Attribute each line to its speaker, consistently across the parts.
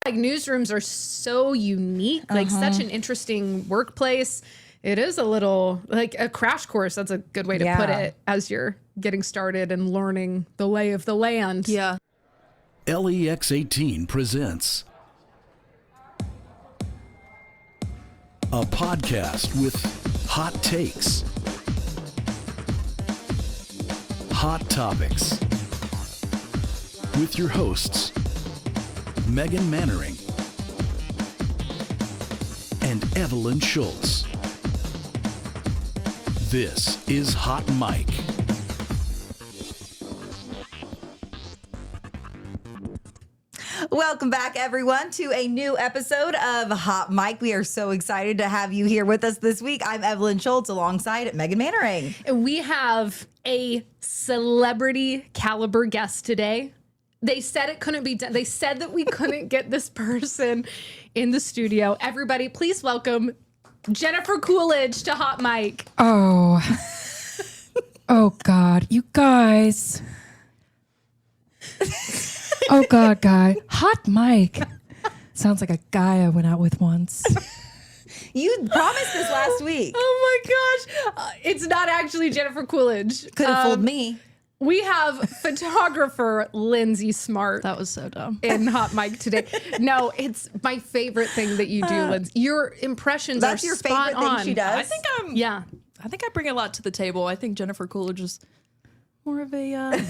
Speaker 1: like newsrooms are so unique, like such an interesting workplace. It is a little like a crash course. That's a good way to put it as you're getting started and learning the lay of the land.
Speaker 2: Yeah.
Speaker 3: LEX18 presents a podcast with hot takes, hot topics, with your hosts, Megan Mannering and Evelyn Schultz. This is Hot Mic.
Speaker 4: Welcome back, everyone, to a new episode of Hot Mic. We are so excited to have you here with us this week. I'm Evelyn Schultz alongside Megan Mannering.
Speaker 1: And we have a celebrity caliber guest today. They said it couldn't be done. They said that we couldn't get this person in the studio. Everybody, please welcome Jennifer Coolidge to Hot Mic.
Speaker 2: Oh God, you guys. Oh God, guy. Hot Mic. Sounds like a guy I went out with once.
Speaker 4: You promised this last week.
Speaker 1: Oh my gosh. It's not actually Jennifer Coolidge.
Speaker 4: Could have fooled me.
Speaker 1: We have photographer Lindsey Smart.
Speaker 2: That was so dumb.
Speaker 1: In Hot Mic today. No, it's my favorite thing that you do, Lindsay. Your impressions
Speaker 4: That's
Speaker 1: are
Speaker 4: your
Speaker 1: spot
Speaker 4: favorite
Speaker 1: on.
Speaker 4: thing she does?
Speaker 2: I think I bring a lot to the table. I think Jennifer Coolidge is more of a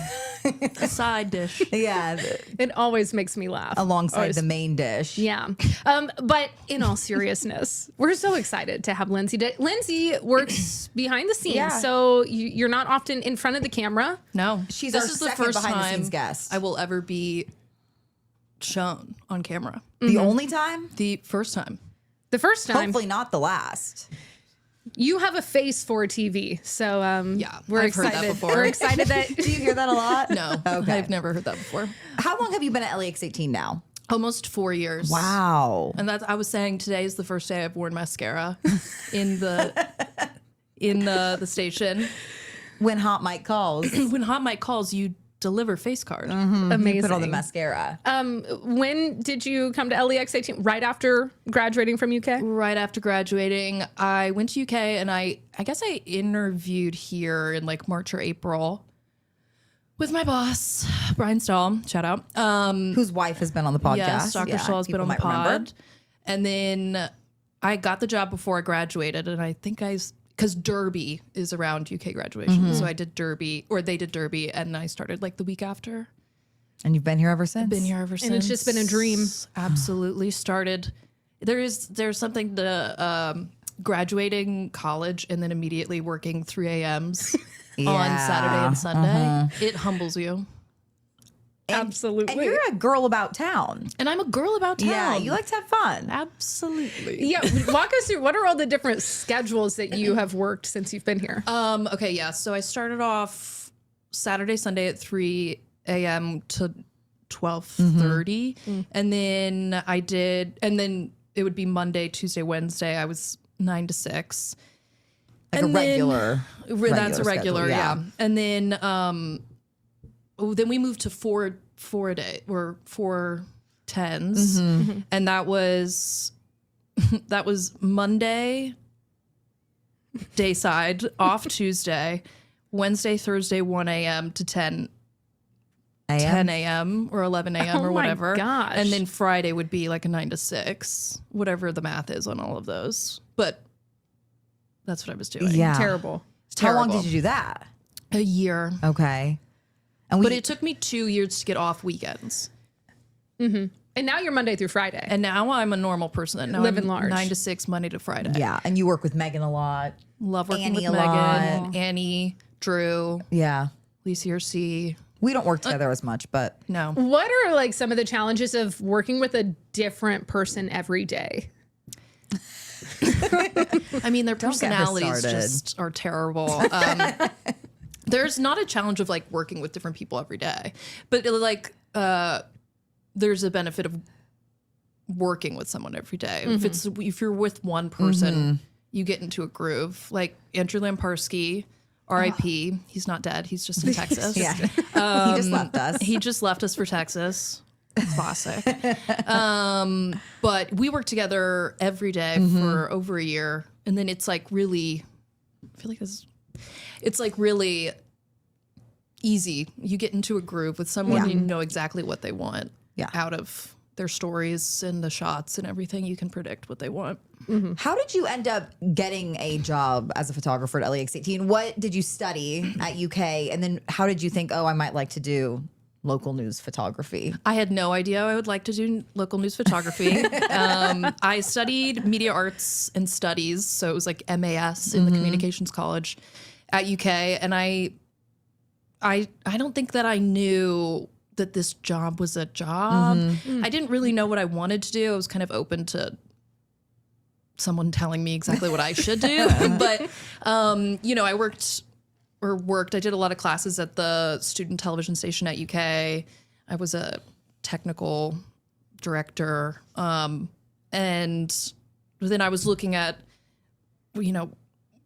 Speaker 2: side dish.
Speaker 4: Yeah,
Speaker 1: It always makes me laugh.
Speaker 4: alongside the main dish.
Speaker 1: Yeah. But in all seriousness, we're so excited to have Lindsay. Lindsay works behind the scenes,
Speaker 4: Yeah.
Speaker 1: so you're not often in front of the camera.
Speaker 2: No,
Speaker 4: She's
Speaker 2: this
Speaker 4: our
Speaker 2: is the
Speaker 4: second
Speaker 2: first
Speaker 4: behind-the-scenes
Speaker 2: time
Speaker 4: guest.
Speaker 2: I will ever be shown on camera.
Speaker 4: The only time?
Speaker 2: The first time.
Speaker 1: The first time,
Speaker 4: Hopefully not the last.
Speaker 1: you have a face for TV, so
Speaker 2: Yeah,
Speaker 1: we're
Speaker 2: I've heard
Speaker 1: excited.
Speaker 2: that before.
Speaker 1: We're excited that
Speaker 4: Do you hear that a lot?
Speaker 2: No,
Speaker 4: Okay.
Speaker 2: I've never heard that before.
Speaker 4: How long have you been at LEX18 now?
Speaker 2: Almost 4 years.
Speaker 4: Wow.
Speaker 2: And that's I was saying today is the first day I've worn mascara in the station.
Speaker 4: When Hot Mic calls,
Speaker 2: When Hot Mic calls, you deliver face card.
Speaker 1: amazing.
Speaker 4: you put on the mascara.
Speaker 1: When did you come to LEX18? Right after graduating from UK?
Speaker 2: Right after graduating, I went to UK and I guess I interviewed here in like March or April with my boss, Brian Stahl. Shout out.
Speaker 4: Whose wife has been on the podcast.
Speaker 2: Yes, Dr. Stahl has been on the
Speaker 4: people might
Speaker 2: pod.
Speaker 4: remember.
Speaker 2: And then I got the job before I graduated, and I think because Derby is around UK graduation. So I did Derby, or they did Derby, and I started like the week after.
Speaker 4: And you've been here ever since?
Speaker 2: Been here ever since.
Speaker 1: And it's just been a dream.
Speaker 2: Absolutely. Started. There's something to graduating college and then immediately working 3 a.m.s on Saturday and Sunday. It humbles you.
Speaker 1: Absolutely.
Speaker 4: And you're a girl about town.
Speaker 2: And I'm a girl about town.
Speaker 4: Yeah, you like to have fun.
Speaker 2: Absolutely.
Speaker 1: Yeah, walk us through what are all the different schedules that you have worked since you've been here?
Speaker 2: Okay, yeah. So I started off Saturday, Sunday at 3 a.m. to 12:30. And then it would be Monday, Tuesday, Wednesday. I was 9 to 6.
Speaker 4: Like
Speaker 2: And
Speaker 4: a
Speaker 2: then-
Speaker 4: regular.
Speaker 2: That's a regular,
Speaker 4: schedule,
Speaker 2: yeah. And then we moved to four a day or 4 tens. And that was Monday, dayside, off Tuesday, Wednesday, Thursday, 1 a.m. to 10 a.m. or 11 a.m.
Speaker 1: Oh
Speaker 2: or
Speaker 1: my
Speaker 2: whatever.
Speaker 1: gosh.
Speaker 2: And then Friday would be like a 9 to 6, whatever the math is on all of those. But that's what I was doing.
Speaker 4: Yeah.
Speaker 1: Terrible.
Speaker 4: How long
Speaker 2: Terrible.
Speaker 4: did you do that?
Speaker 2: A year.
Speaker 4: Okay.
Speaker 2: But it took me 2 years to get off weekends.
Speaker 1: And now you're Monday through Friday.
Speaker 2: And now I'm a normal person. Now
Speaker 1: Living
Speaker 2: I'm
Speaker 1: large.
Speaker 2: 9 to 6, Monday to Friday.
Speaker 4: Yeah, and you work with Megan a lot.
Speaker 2: Love working
Speaker 4: Annie
Speaker 2: with
Speaker 4: a
Speaker 2: Megan,
Speaker 4: lot.
Speaker 2: Annie, Drew,
Speaker 4: Yeah.
Speaker 2: Lisa RC.
Speaker 4: We don't work together as much, but
Speaker 2: No.
Speaker 1: What are like some of the challenges of working with a different person every day?
Speaker 2: I mean, their
Speaker 4: get her
Speaker 2: personalities
Speaker 4: started.
Speaker 2: just are terrible. There's not a challenge of like working with different people every day, but like there's a benefit of working with someone every day. If you're with one person, you get into a groove. Like Andrew Lamparski, R.I.P. He's not dead. He's just in Texas.
Speaker 4: yeah, he just left us.
Speaker 2: He just left us for Texas. Classic. But we worked together every day for over a year. And then it's like really, I feel like it's like really easy. You get into a groove with someone and you know exactly what they want out of their stories and the shots and everything. You can predict what they want.
Speaker 4: How did you end up getting a job as a photographer at LEX18? What did you study at UK? And then how did you think, oh, I might like to do local news photography?
Speaker 2: I had no idea I would like to do local news photography. I studied media arts and studies, so it was like MAS in the Communications College at UK, and I don't think that I knew that this job was a job. I didn't really know what I wanted to do. I was kind of open to someone telling me exactly what I should do. But, you know, I did a lot of classes at the student television station at UK. I was a technical director. And then I was looking at, you know,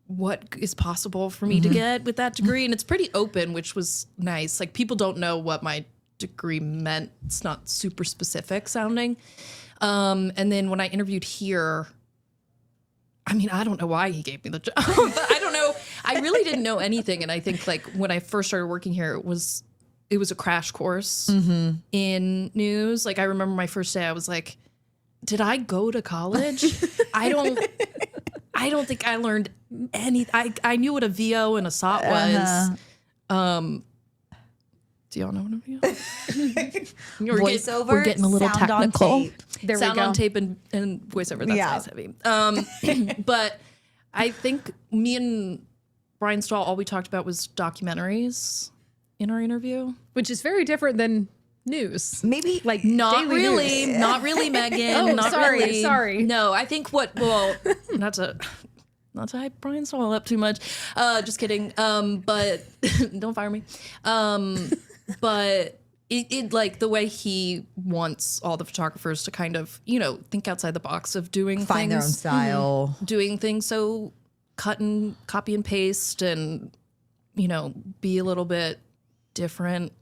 Speaker 2: what is possible for me to get with that degree. And it's pretty open, which was nice. Like, people don't know what my degree meant. It's not super specific sounding. And then when I interviewed here, I mean, I don't know why he gave me the job, but I don't know. I really didn't know anything. And I think like when I first started working here, it was a crash course in news. Like, I remember my first day, I was like, did I go to college? I don't think I learned any. I knew what a VO and a SOT was. Do y'all know what a VO?
Speaker 4: Voiceover,
Speaker 2: we're getting a little
Speaker 4: sound on
Speaker 2: technical.
Speaker 4: tape.
Speaker 1: There
Speaker 2: Sound
Speaker 1: we go.
Speaker 2: on tape and voiceover. That's nice, heavy. But I think me and Brian Stahl, all we talked about was documentaries in our interview.
Speaker 1: Which is very different than news.
Speaker 4: Maybe
Speaker 1: Like
Speaker 2: Not
Speaker 1: daily
Speaker 2: really,
Speaker 1: news.
Speaker 2: not really, Megan.
Speaker 1: Oh,
Speaker 2: not
Speaker 1: sorry,
Speaker 2: really.
Speaker 1: sorry.
Speaker 2: No, I think not to hype Brian Stahl up too much. Just kidding. But don't fire me. But it like the way he wants all the photographers to kind of, you know, think outside the box of doing
Speaker 4: find their own
Speaker 2: things,
Speaker 4: style.
Speaker 2: doing things. So copy and paste and, you know, be a little bit different,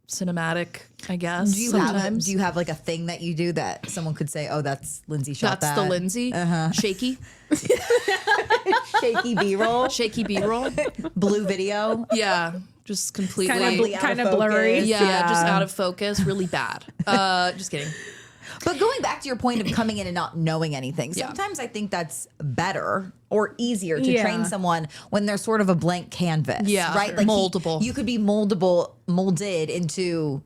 Speaker 2: cinematic, I guess.
Speaker 4: Do you have like a thing that you do that someone could say, oh, that's Lindsay shot
Speaker 2: That's
Speaker 4: that?
Speaker 2: the Lindsay. Shaky.
Speaker 4: Shaky B-roll,
Speaker 2: Shaky B-roll.
Speaker 4: blue video.
Speaker 2: Yeah. Just completely.
Speaker 1: Kind of blurry.
Speaker 2: Yeah, just out of focus, really bad. Just kidding.
Speaker 4: But going back to your point of coming in and not knowing anything, sometimes I think that's better or easier to train someone when they're sort of a blank canvas.
Speaker 2: Yeah,
Speaker 4: right?
Speaker 2: sure.
Speaker 4: Like
Speaker 2: Moldable.
Speaker 4: You could be molded into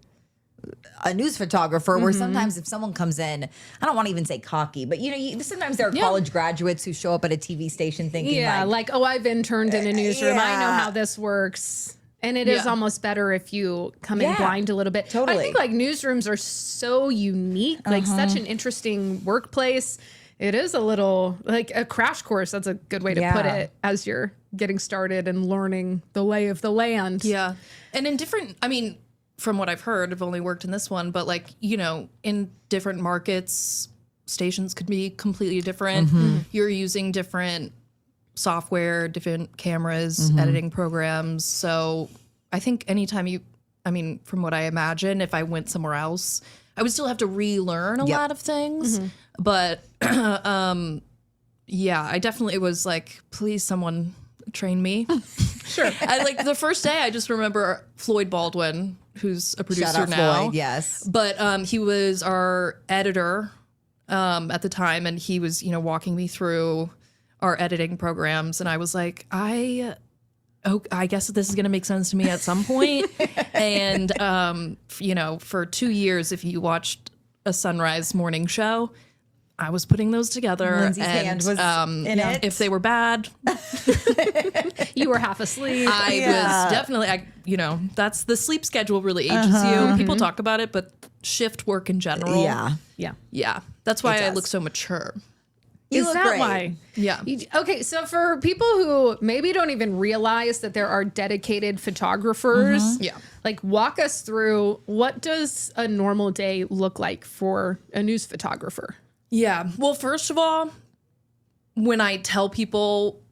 Speaker 4: a news photographer where sometimes if someone comes in, I don't want to even say cocky, but you know, sometimes there are college graduates who show up at a TV station thinking
Speaker 1: Oh, I've interned in a newsroom. I know how this works. And it is almost better if you come in blind a little bit.
Speaker 4: Totally.
Speaker 1: I think like newsrooms are so unique, like such an interesting workplace. It is a little like a crash course. That's a good way to put it as you're getting started and learning the lay of the land.
Speaker 2: Yeah. And in different, I mean, from what I've heard, I've only worked in this one, but like, you know, in different markets, stations could be completely different. You're using different software, different cameras, editing programs. So I think anytime from what I imagine, if I went somewhere else, I would still have to relearn a lot of things. But yeah, I definitely was like, please someone train me.
Speaker 1: Sure.
Speaker 2: I like the first day, I just remember Floyd Baldwin, who's a producer
Speaker 4: Shout out
Speaker 2: now.
Speaker 4: Floyd, yes.
Speaker 2: But he was our editor at the time, and he was, you know, walking me through our editing programs, and I was like, I guess this is going to make sense to me at some point. And, you know, for 2 years, if you watched a sunrise morning show, I was putting those together.
Speaker 4: Lindsay's hand was in it.
Speaker 2: If they were bad,
Speaker 1: You were half asleep.
Speaker 2: I was definitely, you know, that's the sleep schedule really ages you. People talk about it, but shift work in general.
Speaker 4: Yeah.
Speaker 2: Yeah. That's why
Speaker 4: It
Speaker 2: I
Speaker 4: does.
Speaker 2: look so mature.
Speaker 4: You
Speaker 1: Is
Speaker 4: look
Speaker 1: that
Speaker 4: great.
Speaker 1: why?
Speaker 2: Yeah.
Speaker 1: Okay, so for people who maybe don't even realize that there are dedicated photographers,
Speaker 2: Yeah.
Speaker 1: like walk us through, what does a normal day look like for a news photographer?
Speaker 2: Yeah. Well, first of all, when people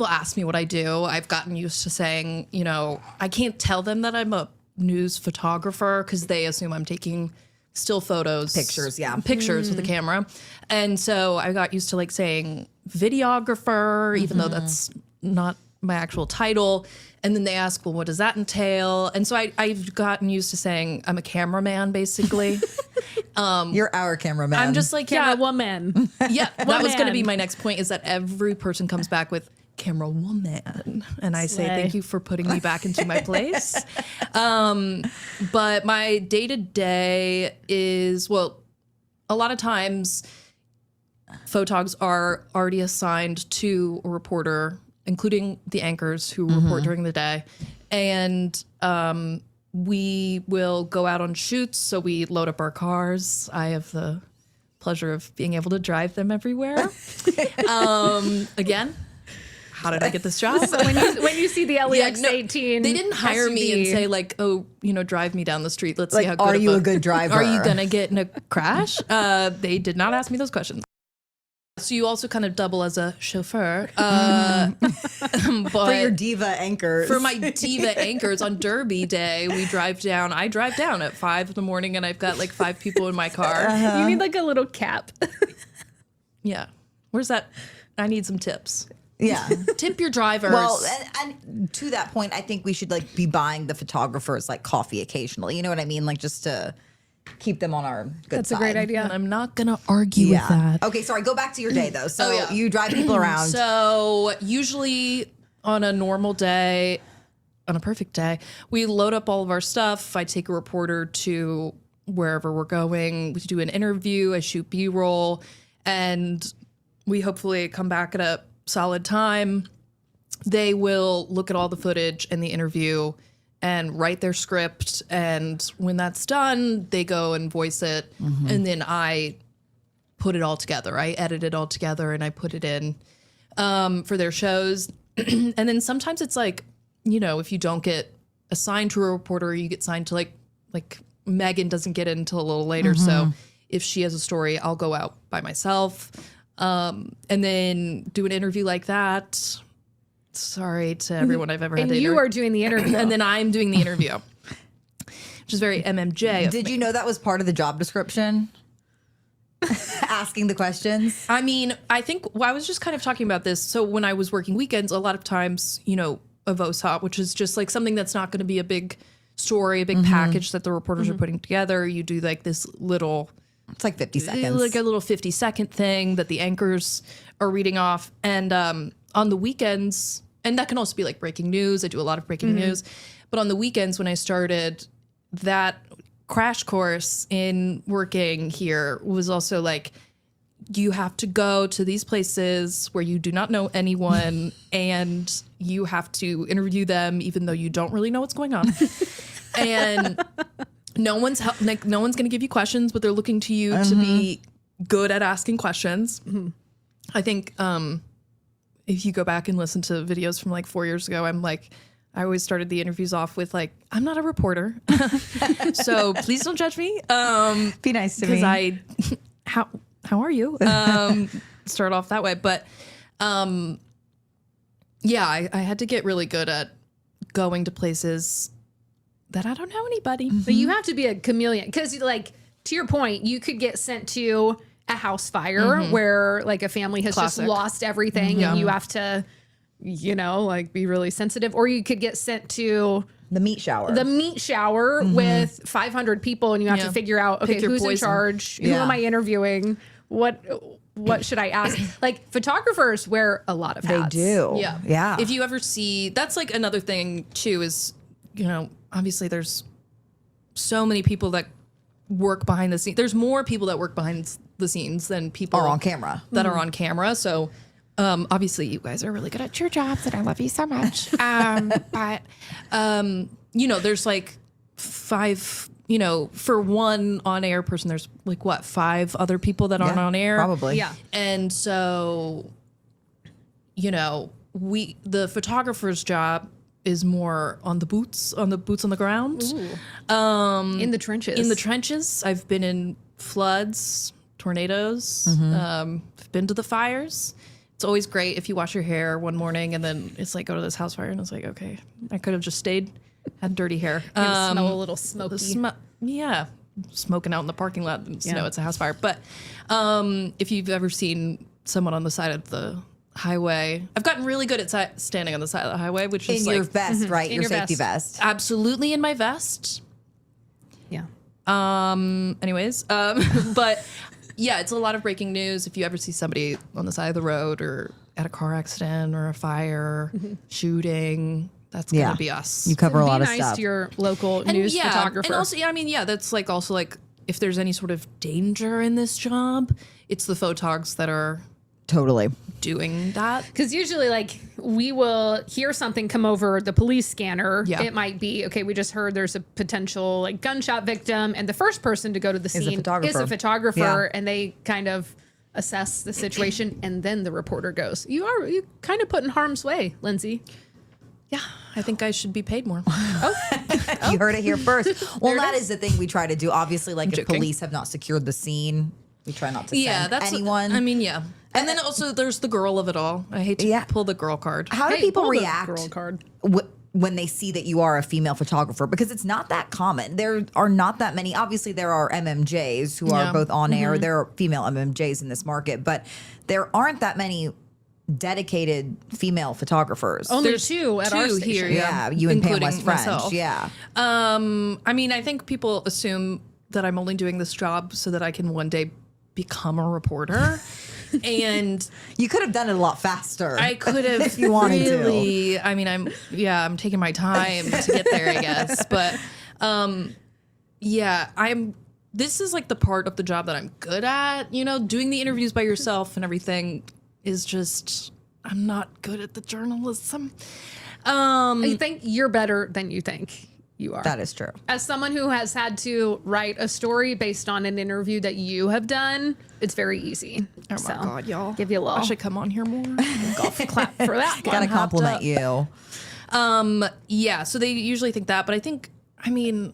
Speaker 2: ask me what I do, I've gotten used to saying, you know, I can't tell them that I'm a news photographer because they assume I'm taking still photos,
Speaker 4: Pictures, yeah.
Speaker 2: pictures with the camera. And so I got used to like saying videographer, even though that's not my actual title. And then they ask, well, what does that entail? And so I've gotten used to saying I'm a cameraman, basically.
Speaker 4: You're our cameraman.
Speaker 2: I'm just like,
Speaker 1: Camera
Speaker 2: yeah,
Speaker 1: woman.
Speaker 2: yeah, that was going to be
Speaker 1: Woman.
Speaker 2: my next point, is that every person comes back with camera woman. And I say,
Speaker 1: Slay.
Speaker 2: thank you for putting me back into my place. But my day to day is, well, a lot of times photogs are already assigned to a reporter, including the anchors who report during the day. And we will go out on shoots. So we load up our cars. I have the pleasure of being able to drive them everywhere. Again, how did I get this job?
Speaker 1: So when you see the LEX 18,
Speaker 2: they didn't hire me and
Speaker 1: SUV,
Speaker 2: say like, oh, drive me down the street. Let's see
Speaker 4: Like,
Speaker 2: how good
Speaker 4: are
Speaker 2: of
Speaker 4: you a good driver?
Speaker 2: Are you gonna get in a crash? They did not ask me those questions. So you also kind of double as a chauffeur. But
Speaker 4: for your diva anchors.
Speaker 2: for my diva anchors on Derby Day, I drive down at 5 a.m. and I've got like 5 people in my car.
Speaker 1: you need like a little cap.
Speaker 2: Yeah. Where's that? I need some tips.
Speaker 4: Yeah.
Speaker 2: Tip your drivers.
Speaker 4: Well, and to that point, I think we should like be buying the photographers like coffee occasionally. You know what I mean? Like just to keep them on our good
Speaker 1: That's
Speaker 4: side.
Speaker 1: a great idea.
Speaker 2: and I'm not gonna argue with that.
Speaker 4: Okay, sorry. Go back to your day though. So
Speaker 2: yeah.
Speaker 4: you drive people around.
Speaker 2: So usually on a normal day, on a perfect day, we load up all of our stuff. I take a reporter to wherever we're going. We do an interview. I shoot B-roll, and we hopefully come back at a solid time. They will look at all the footage and the interview and write their script. And when that's done, they go and voice it. And then I put it all together. I edit it all together and I put it in for their shows. And then sometimes it's like, if you don't get assigned to a reporter, you get signed to like Megan doesn't get in until a little later. So if she has a story, I'll go out by myself. And then do an interview like that. Sorry to everyone I've ever had
Speaker 1: And
Speaker 2: to
Speaker 1: you
Speaker 2: interview.
Speaker 1: are doing the interview.
Speaker 2: And then I'm doing the interview, which is very MMJ.
Speaker 4: Did you know that was part of the job description? Asking the questions.
Speaker 2: I mean, I think I was just kind of talking about this. So when I was working weekends, a lot of times, a VOSOP, which is just like something that's not going to be a big story, a big package that the reporters are putting together. You do like this little,
Speaker 4: It's like 50 seconds.
Speaker 2: like a little 50-second thing that the anchors are reading off. And on the weekends, and that can also be like breaking news. I do a lot of breaking news. But on the weekends when I started, that crash course in working here was also like, you have to go to these places where you do not know anyone and you have to interview them even though you don't really know what's going on. And no one's going to give you questions, but they're looking to you to be good at asking questions. I think if you go back and listen to videos from like 4 years ago, I always started the interviews off with like, I'm not a reporter, so please don't judge me.
Speaker 4: Be nice to me.
Speaker 2: Because how are you? Start off that way. But yeah, I had to get really good at going to places that I don't know anybody.
Speaker 1: But you have to be a chameleon because, like, to your point, you could get sent to a house fire where, like, a family has
Speaker 2: Classic.
Speaker 1: just lost everything and you have to, like, be really sensitive. Or you could get sent to
Speaker 4: the meat shower.
Speaker 1: with 500 people and you have to figure out, okay,
Speaker 2: Pick your
Speaker 1: who's in
Speaker 2: poison.
Speaker 1: charge? Who
Speaker 4: Yeah.
Speaker 1: am I interviewing? What should I ask? Like, photographers wear a lot of
Speaker 4: They
Speaker 1: hats.
Speaker 4: do.
Speaker 2: Yeah.
Speaker 4: Yeah.
Speaker 2: If you ever see, that's like another thing too is, obviously there's so many people that work behind the scenes. There's more people that work behind the scenes than people
Speaker 4: Are on camera.
Speaker 2: that are on camera. So obviously you guys are really good at your jobs and I love you so much. But there's like 5, for one on-air person, there's like 5 other people that aren't
Speaker 4: Yeah,
Speaker 2: on air.
Speaker 4: probably.
Speaker 1: Yeah.
Speaker 2: And so, the photographer's job is more on the boots on the ground.
Speaker 1: In the trenches.
Speaker 2: In the trenches. I've been in floods, tornadoes. I've been to the fires. It's always great if you wash your hair one morning and then it's like, go to this house fire. And it's like, okay, I could have just stayed, had dirty hair.
Speaker 1: Smell a little smoky.
Speaker 2: Yeah. smoking out in the parking lot and
Speaker 1: Yeah.
Speaker 2: know it's a house fire. But if you've ever seen someone on the side of the highway, I've gotten really good at standing on the side of the highway, which is
Speaker 4: In
Speaker 2: like
Speaker 4: your vest, right?
Speaker 1: In
Speaker 4: Your
Speaker 1: your
Speaker 4: safety vest.
Speaker 2: absolutely in my vest.
Speaker 1: Yeah.
Speaker 2: Anyways, but yeah, it's a lot of breaking news. If you ever see somebody on the side of the road or at a car accident or a fire, shooting, that's
Speaker 4: Yeah.
Speaker 2: gonna be us.
Speaker 4: You cover a
Speaker 1: Be
Speaker 4: lot of
Speaker 1: nice
Speaker 4: stuff.
Speaker 1: to your local news photographer.
Speaker 2: And also, yeah, I mean, yeah, that's like also like if there's any sort of danger in this job, it's the photogs that are
Speaker 4: Totally.
Speaker 2: doing that.
Speaker 1: Because usually, like, we will hear something come over the police scanner.
Speaker 2: Yeah.
Speaker 1: It might be, okay, we just heard there's a potential, like, gunshot victim. And the first person to go to the scene is a photographer.
Speaker 4: Yeah.
Speaker 1: And they kind of assess the situation. And then the reporter goes. You kind of put in harm's way, Lindsay.
Speaker 2: Yeah, I think I should be paid more.
Speaker 4: You heard it here first. Well, that is the thing we try to do. Obviously, like if
Speaker 2: joking.
Speaker 4: police have not secured the scene, we try not to
Speaker 2: Yeah,
Speaker 4: send
Speaker 2: that's
Speaker 4: anyone.
Speaker 2: I mean, yeah. And then also there's the girl of it all. I hate to
Speaker 4: Yeah.
Speaker 2: pull the girl card.
Speaker 4: How do
Speaker 1: Hey,
Speaker 4: people
Speaker 1: pull the
Speaker 4: react
Speaker 1: girl card.
Speaker 4: when they see that you are a female photographer? Because it's not that common. There are not that many. Obviously, there are MMJs who are
Speaker 2: Yeah.
Speaker 4: both on air. There are female MMJs in this market, but there aren't that many dedicated female photographers.
Speaker 1: Only
Speaker 2: There's
Speaker 1: two at our
Speaker 2: two
Speaker 1: station.
Speaker 2: here,
Speaker 4: yeah, you and Pam
Speaker 2: including
Speaker 4: West French.
Speaker 2: myself.
Speaker 4: Yeah.
Speaker 2: I mean, I think people assume that I'm only doing this job so that I can one day become a reporter. And
Speaker 4: You could have done it a lot faster.
Speaker 2: I could have
Speaker 4: if you wanted to.
Speaker 2: really, I mean, I'm taking my time to get there, I guess. But yeah, this is like the part of the job that I'm good at, doing the interviews by yourself and everything is just, I'm not good at the journalism.
Speaker 1: You think you're better than you think you are.
Speaker 4: That is true.
Speaker 1: As someone who has had to write a story based on an interview that you have done, it's very easy.
Speaker 2: Oh my God, y'all.
Speaker 1: Give you a
Speaker 2: I
Speaker 1: little
Speaker 2: should come on here more.
Speaker 1: golf clap for that.
Speaker 4: Gotta
Speaker 1: one.
Speaker 4: compliment you.
Speaker 2: Yeah, so they usually think that, but I mean,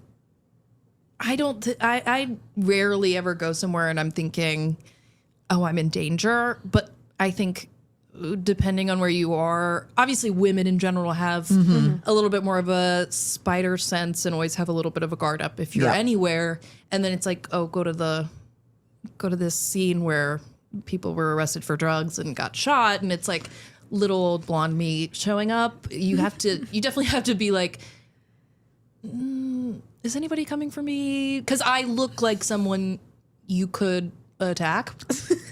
Speaker 2: I rarely ever go somewhere and I'm thinking, oh, I'm in danger. But I think depending on where you are, obviously women in general have a little bit more of a spider sense and always have a little bit of a guard up if you're
Speaker 4: Yeah.
Speaker 2: anywhere. And then it's like, oh, go to this scene where people were arrested for drugs and got shot, and it's like little old blonde me showing up. You definitely have to be like, is anybody coming for me? Because I look like someone you could attack.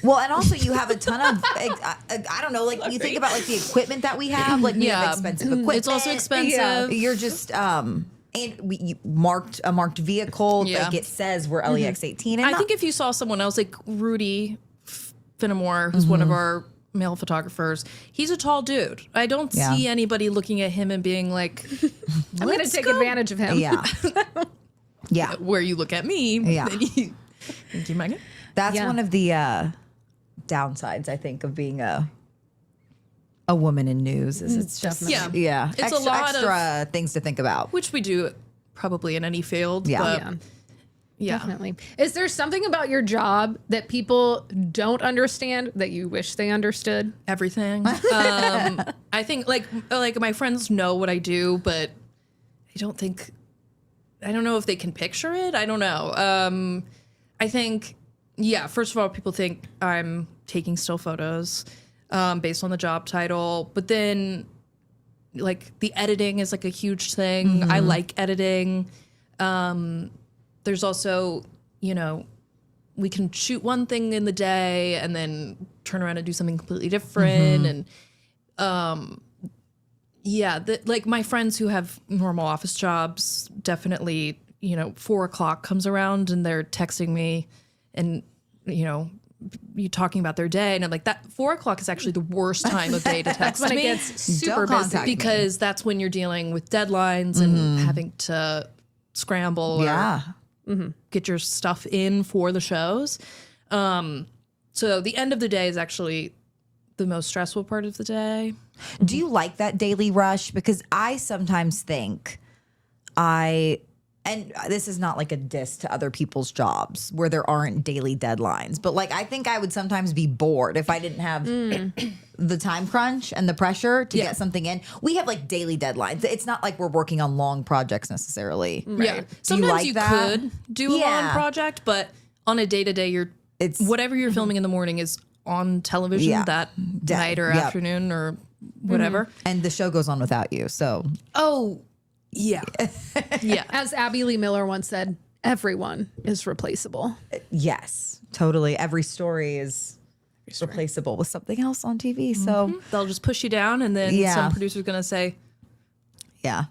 Speaker 4: Well, and also you have a ton of, I don't know, like you think about like the equipment that we have, like we have expensive equipment.
Speaker 2: It's also expensive.
Speaker 1: Yeah.
Speaker 4: You're just, and you marked a marked vehicle,
Speaker 2: Yeah.
Speaker 4: like it says we're LEX 18. And
Speaker 2: I think if you saw someone else like Rudy Finnemore, who's one of our male photographers, he's a tall dude. I don't
Speaker 4: Yeah.
Speaker 2: see anybody looking at him and being like,
Speaker 1: I'm going to take advantage of him.
Speaker 4: yeah. Yeah.
Speaker 2: where you look at me.
Speaker 4: Yeah.
Speaker 2: Then thank you, Megan.
Speaker 4: That's
Speaker 1: Yeah.
Speaker 4: one of the downsides, I think, of being a woman in news is it's just,
Speaker 1: Definitely.
Speaker 4: yeah.
Speaker 2: It's a lot of-
Speaker 4: extra things to think about.
Speaker 2: Which we do probably in any field.
Speaker 4: Yeah.
Speaker 2: But
Speaker 1: Yeah.
Speaker 2: yeah.
Speaker 1: Definitely. Is there something about your job that people don't understand that you wish they understood?
Speaker 2: Everything. I think like my friends know what I do, but I don't know if they can picture it. I don't know. I think, yeah, first of all, people think I'm taking still photos based on the job title, but then like the editing is like a huge thing. I like editing. There's also, we can shoot one thing in the day and then turn around and do something completely different. And like my friends who have normal office jobs, definitely, 4:00 comes around and they're texting me and, you talking about their day. And I'm like, that 4:00 is actually the worst time of day to text
Speaker 1: When
Speaker 2: me.
Speaker 1: it gets super
Speaker 4: Don't
Speaker 1: busy.
Speaker 4: contact me.
Speaker 2: Because that's when you're dealing with deadlines and having to scramble
Speaker 4: Yeah.
Speaker 2: or get your stuff in for the shows. So the end of the day is actually the most stressful part of the day.
Speaker 4: Do you like that daily rush? Because I sometimes think and this is not like a diss to other people's jobs where there aren't daily deadlines, but like I think I would sometimes be bored if I didn't have the time crunch and the pressure to get something in. We have like daily deadlines. It's not like we're working on long projects necessarily.
Speaker 2: Yeah.
Speaker 4: Do
Speaker 2: Sometimes
Speaker 4: like
Speaker 2: you
Speaker 4: that?
Speaker 2: could do a long project, but on a day-to-day,
Speaker 4: It's
Speaker 2: whatever you're filming in the morning is on television that night or afternoon or whatever.
Speaker 4: And the show goes on without you. So
Speaker 2: Oh, yeah. Yeah.
Speaker 1: As Abby Lee Miller once said, everyone is replaceable.
Speaker 4: yes, totally. Every story is replaceable with something else on TV. So
Speaker 2: They'll just push you down, and then some producer's going to say,
Speaker 4: yeah.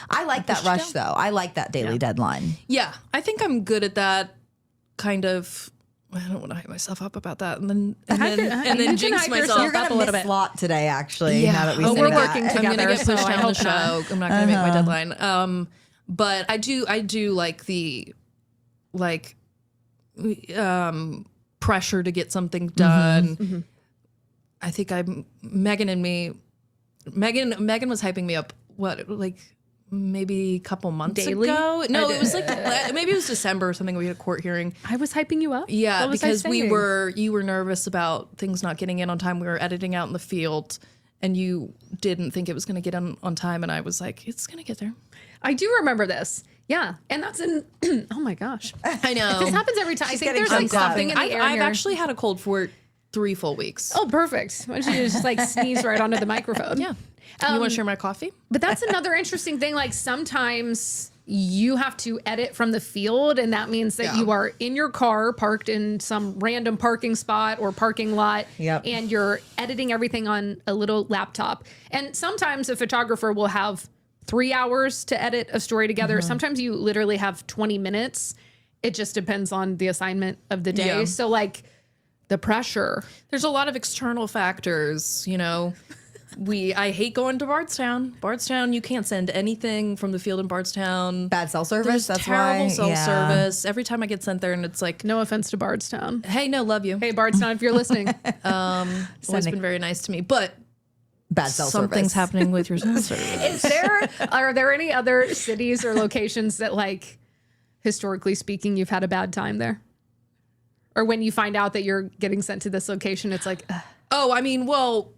Speaker 4: I like that rush though. I like that daily deadline.
Speaker 2: yeah, I think I'm good at that kind of. I don't want to hype myself up about that, and then
Speaker 1: You can
Speaker 2: jinx
Speaker 1: hype
Speaker 2: myself.
Speaker 1: yourself
Speaker 4: You're
Speaker 1: up
Speaker 4: gonna
Speaker 1: a little
Speaker 4: miss
Speaker 1: bit.
Speaker 4: lot today, actually.
Speaker 2: Yeah.
Speaker 4: Now that we
Speaker 1: Oh,
Speaker 4: say
Speaker 1: we're
Speaker 4: that.
Speaker 1: working
Speaker 2: I'm gonna
Speaker 1: together,
Speaker 2: get pushed
Speaker 1: so I
Speaker 2: down the
Speaker 1: hope not.
Speaker 2: show. I'm not gonna make my deadline. But I do like the pressure to get something done. I think Megan was hyping me up. What, like maybe a couple months
Speaker 1: Daily?
Speaker 2: ago? No, it was like maybe it was December or something. We had a court hearing.
Speaker 1: I was hyping you up.
Speaker 2: Yeah,
Speaker 1: What was I
Speaker 2: because
Speaker 1: saying?
Speaker 2: you were nervous about things not getting in on time. We were editing out in the field, and you didn't think it was going to get in on time, and I was like, it's going to get there.
Speaker 1: I do remember this. Yeah, and that's in. Oh my gosh,
Speaker 2: I know.
Speaker 1: this happens every time. I think
Speaker 4: getting
Speaker 1: there's like
Speaker 4: pumped up.
Speaker 1: something in the air
Speaker 2: I've
Speaker 1: here.
Speaker 2: actually had a cold for 3 full weeks.
Speaker 1: Oh, perfect. Why don't you just like sneeze right onto the microphone?
Speaker 2: Yeah. You want to share my coffee?
Speaker 1: But that's another interesting thing. Like sometimes you have to edit from the field, and that means that you are in your car parked in some random parking spot or parking lot, and you're editing everything on a little laptop. And sometimes a photographer will have 3 hours to edit a story together. Sometimes you literally have 20 minutes. It just depends on the assignment of the day.
Speaker 2: Yeah.
Speaker 1: So like the pressure.
Speaker 2: There's a lot of external factors, you know. I hate going to Bardstown. Bardstown, you can't send anything from the field in Bardstown.
Speaker 4: Bad cell service.
Speaker 2: There's
Speaker 4: That's
Speaker 2: terrible
Speaker 4: why.
Speaker 2: cell service. Every time I get sent there, and it's like,
Speaker 1: No offense to Bardstown.
Speaker 2: hey, no, love you.
Speaker 1: Hey, Bardstown, if you're listening.
Speaker 2: Always been very nice to me, but
Speaker 4: Bad cell
Speaker 2: something's
Speaker 4: service.
Speaker 2: happening with your cell service.
Speaker 1: Are there any other cities or locations that, like, historically speaking, you've had a bad time there? Or when you find out that you're getting sent to this location, it's like, ugh.
Speaker 2: Oh, I mean, well,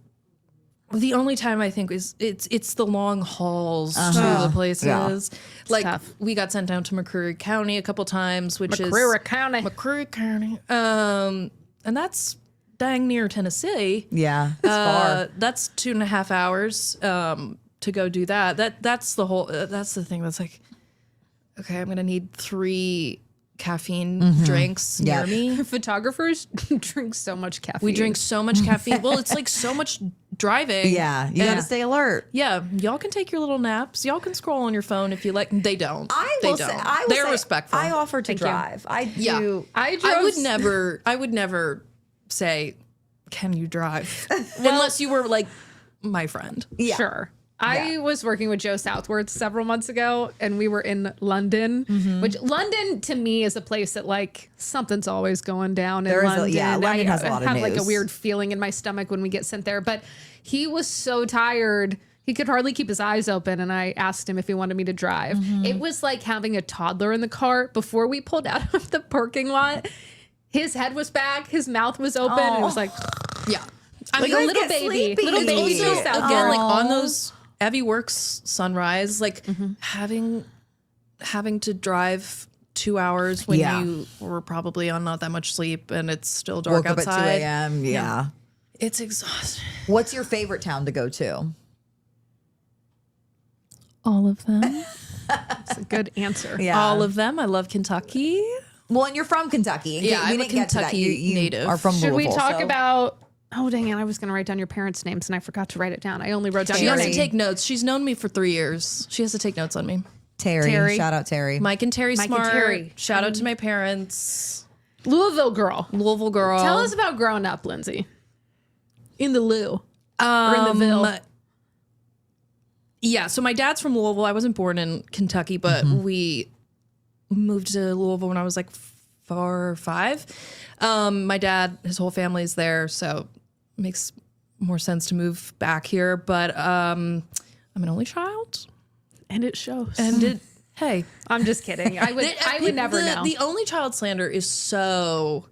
Speaker 2: the only time I think is it's the long hauls to the places.
Speaker 4: Yeah.
Speaker 2: Like
Speaker 1: tough.
Speaker 2: we got sent down to McCreary County a couple times, which
Speaker 1: McCreary County.
Speaker 2: is McCreary County, and that's dang near Tennessee.
Speaker 4: Yeah, it's far.
Speaker 2: That's 2.5 hours to go do that. That's the whole. That's the thing. That's like, okay, I'm gonna need 3 caffeine drinks near me.
Speaker 1: Photographers drink so much caffeine.
Speaker 2: We drink so much caffeine. Well, it's like so much driving.
Speaker 4: Yeah, you got to stay alert.
Speaker 2: Yeah, y'all can take your little naps. Y'all can scroll on your phone if you like. They don't. They're respectful.
Speaker 4: I offer to drive. I do.
Speaker 1: I drove.
Speaker 2: I would never say, "Can you drive?" Unless you were like my friend.
Speaker 4: Yeah.
Speaker 1: Sure. I was working with Joe Southworth several months ago, and we were in London, which London to me is a place that like something's always going down in London.
Speaker 4: London has a lot of
Speaker 1: I have like a
Speaker 4: news.
Speaker 1: weird feeling in my stomach when we get sent there. But he was so tired. He could hardly keep his eyes open, and I asked him if he wanted me to drive. It was like having a toddler in the car. Before we pulled out of the parking lot, his head was back, his mouth was open, and it was like,
Speaker 2: Yeah, I
Speaker 1: like
Speaker 2: mean,
Speaker 1: a little
Speaker 4: get
Speaker 1: baby.
Speaker 4: sleepy.
Speaker 1: Little baby.
Speaker 2: also,
Speaker 1: Joe Southworth.
Speaker 2: again, like on those Evie Works sunrise, like having to drive 2 hours when you were probably on not that much sleep and it's still dark
Speaker 4: Woke up
Speaker 2: outside.
Speaker 4: at 2 a.m. Yeah.
Speaker 2: It's exhausting.
Speaker 4: What's your favorite town to go to?
Speaker 2: All of them.
Speaker 1: That's a good answer.
Speaker 4: Yeah.
Speaker 2: All of them. I love Kentucky.
Speaker 4: Well, and you're from Kentucky.
Speaker 2: Yeah,
Speaker 4: we
Speaker 2: I'm a
Speaker 4: didn't get to that.
Speaker 2: Kentucky
Speaker 4: You
Speaker 2: native.
Speaker 4: are from
Speaker 1: Should we
Speaker 4: Louisville,
Speaker 1: talk
Speaker 4: so-
Speaker 1: about? Oh dang it! I was going to write down your parents' names and I forgot to write it down. I only wrote down
Speaker 2: She
Speaker 1: your
Speaker 2: has to
Speaker 1: name.
Speaker 2: take notes. She's known me for 3 years. She has to take notes on me.
Speaker 4: Terry? Shout out Terry.
Speaker 2: Mike and Terry
Speaker 1: Mike and
Speaker 2: Smart.
Speaker 1: Terry.
Speaker 2: Shout out to my parents.
Speaker 1: Louisville girl.
Speaker 2: Louisville girl.
Speaker 1: Tell us about growing up, Lindsay. In the Lou. Or in the Ville.
Speaker 2: Yeah, so my dad's from Louisville. I wasn't born in Kentucky, but we moved to Louisville when I was like 4 or 5. My dad, his whole family's there, so it makes more sense to move back here. But I'm an only child,
Speaker 1: And it shows.
Speaker 2: and hey,
Speaker 1: I'm just kidding. I would never know.
Speaker 2: The only child slander is so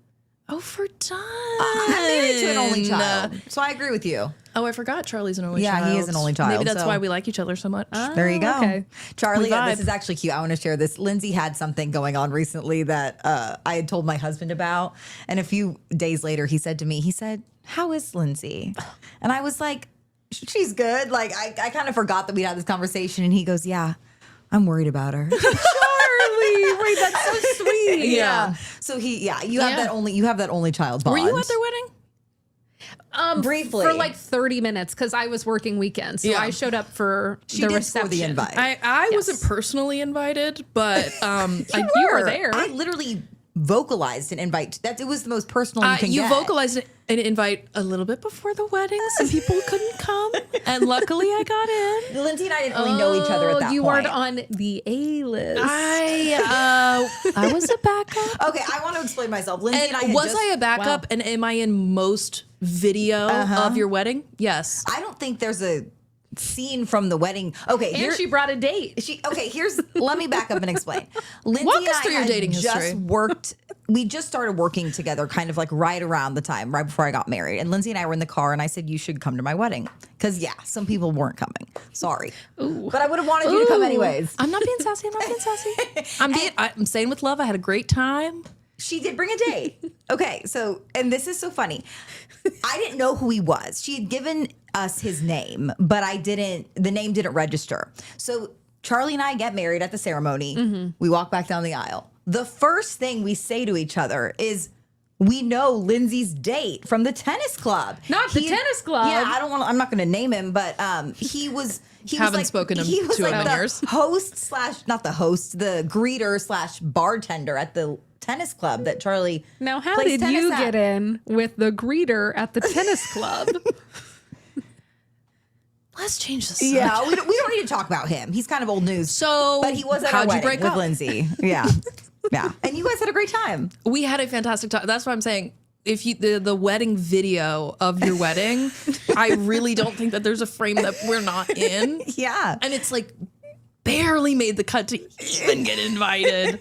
Speaker 2: Oh, for done.
Speaker 4: I'm married to an only child, so I agree with you.
Speaker 2: Oh, I forgot Charlie's an only
Speaker 4: Yeah,
Speaker 2: child.
Speaker 4: he is an only child,
Speaker 2: Maybe that's
Speaker 4: so-
Speaker 2: why we like each other so much.
Speaker 4: There you go.
Speaker 1: okay.
Speaker 4: Charlie,
Speaker 2: We vibe.
Speaker 4: this is actually cute. I want to share this. Lindsay had something going on recently that I had told my husband about. And a few days later, he said to me, how is Lindsay? And I was like, she's good. Like, I kind of forgot that we had this conversation. And he goes, yeah, I'm worried about her.
Speaker 1: Charlie, wait, that's so sweet.
Speaker 2: Yeah.
Speaker 4: So you have that only child bond.
Speaker 2: Were you at their wedding?
Speaker 4: Briefly.
Speaker 1: For like 30 minutes because I was working weekends. So
Speaker 2: Yeah.
Speaker 1: I showed up for
Speaker 4: She
Speaker 1: the
Speaker 4: did
Speaker 1: reception.
Speaker 4: for the invite.
Speaker 2: I wasn't personally invited, but
Speaker 1: You were there.
Speaker 4: I literally vocalized an invite. It was the most personal you can
Speaker 2: you
Speaker 4: get.
Speaker 2: vocalized an invite a little bit before the wedding. Some people couldn't come, and luckily I got in.
Speaker 4: Lindsay and I didn't really know each other at that
Speaker 1: you
Speaker 4: point.
Speaker 1: weren't on the A list.
Speaker 2: I was a backup.
Speaker 4: Okay, I want to explain myself. Lindsay and I had
Speaker 2: Was
Speaker 4: just,
Speaker 2: I a backup?
Speaker 1: Wow.
Speaker 2: And am I in most video of your wedding? Yes.
Speaker 4: I don't think there's a scene from the wedding. Okay,
Speaker 1: and she brought a date.
Speaker 4: let me back up and explain. Lindsay
Speaker 2: Walk
Speaker 4: and
Speaker 2: us
Speaker 4: I
Speaker 2: through your
Speaker 4: had
Speaker 2: dating
Speaker 4: just
Speaker 2: history.
Speaker 4: We just started working together kind of like right around the time, right before I got married. And Lindsay and I were in the car and I said, you should come to my wedding. Because some people weren't coming. Sorry. But I would have wanted you to come anyways.
Speaker 2: I'm not being sassy. I'm not being sassy. I'm saying with love. I had a great time.
Speaker 4: She did bring a date. Okay, so, and this is so funny. I didn't know who he was. She had given us his name, but the name didn't register. So Charlie and I get married at the ceremony.
Speaker 1: Mm-hmm.
Speaker 4: We walk back down the aisle. The first thing we say to each other is, we know Lindsay's date from the tennis club.
Speaker 1: Not the tennis club.
Speaker 4: Yeah, I'm not going to name him, but he was
Speaker 2: Haven't
Speaker 4: like,
Speaker 2: spoken to
Speaker 4: he
Speaker 2: him
Speaker 4: was
Speaker 2: to
Speaker 4: like
Speaker 2: him in
Speaker 4: the
Speaker 2: years.
Speaker 4: host / not the host, the greeter / bartender at the tennis club that Charlie
Speaker 1: Now, how
Speaker 4: plays
Speaker 1: did
Speaker 4: tennis
Speaker 1: you
Speaker 4: at.
Speaker 1: get in with the greeter at the tennis club?
Speaker 2: Let's change the subject.
Speaker 4: Yeah, we don't need to talk about him. He's kind of old news.
Speaker 2: So,
Speaker 4: but he was at
Speaker 2: how'd
Speaker 4: our
Speaker 2: you
Speaker 4: wedding
Speaker 2: break
Speaker 4: with
Speaker 2: up?
Speaker 4: Lindsay. Yeah, yeah, and you guys had a great time.
Speaker 2: We had a fantastic time. That's what I'm saying. If you the wedding video of your wedding, I really don't think that there's a frame that we're not in.
Speaker 4: Yeah,
Speaker 2: And it's like barely made the cut to even get invited.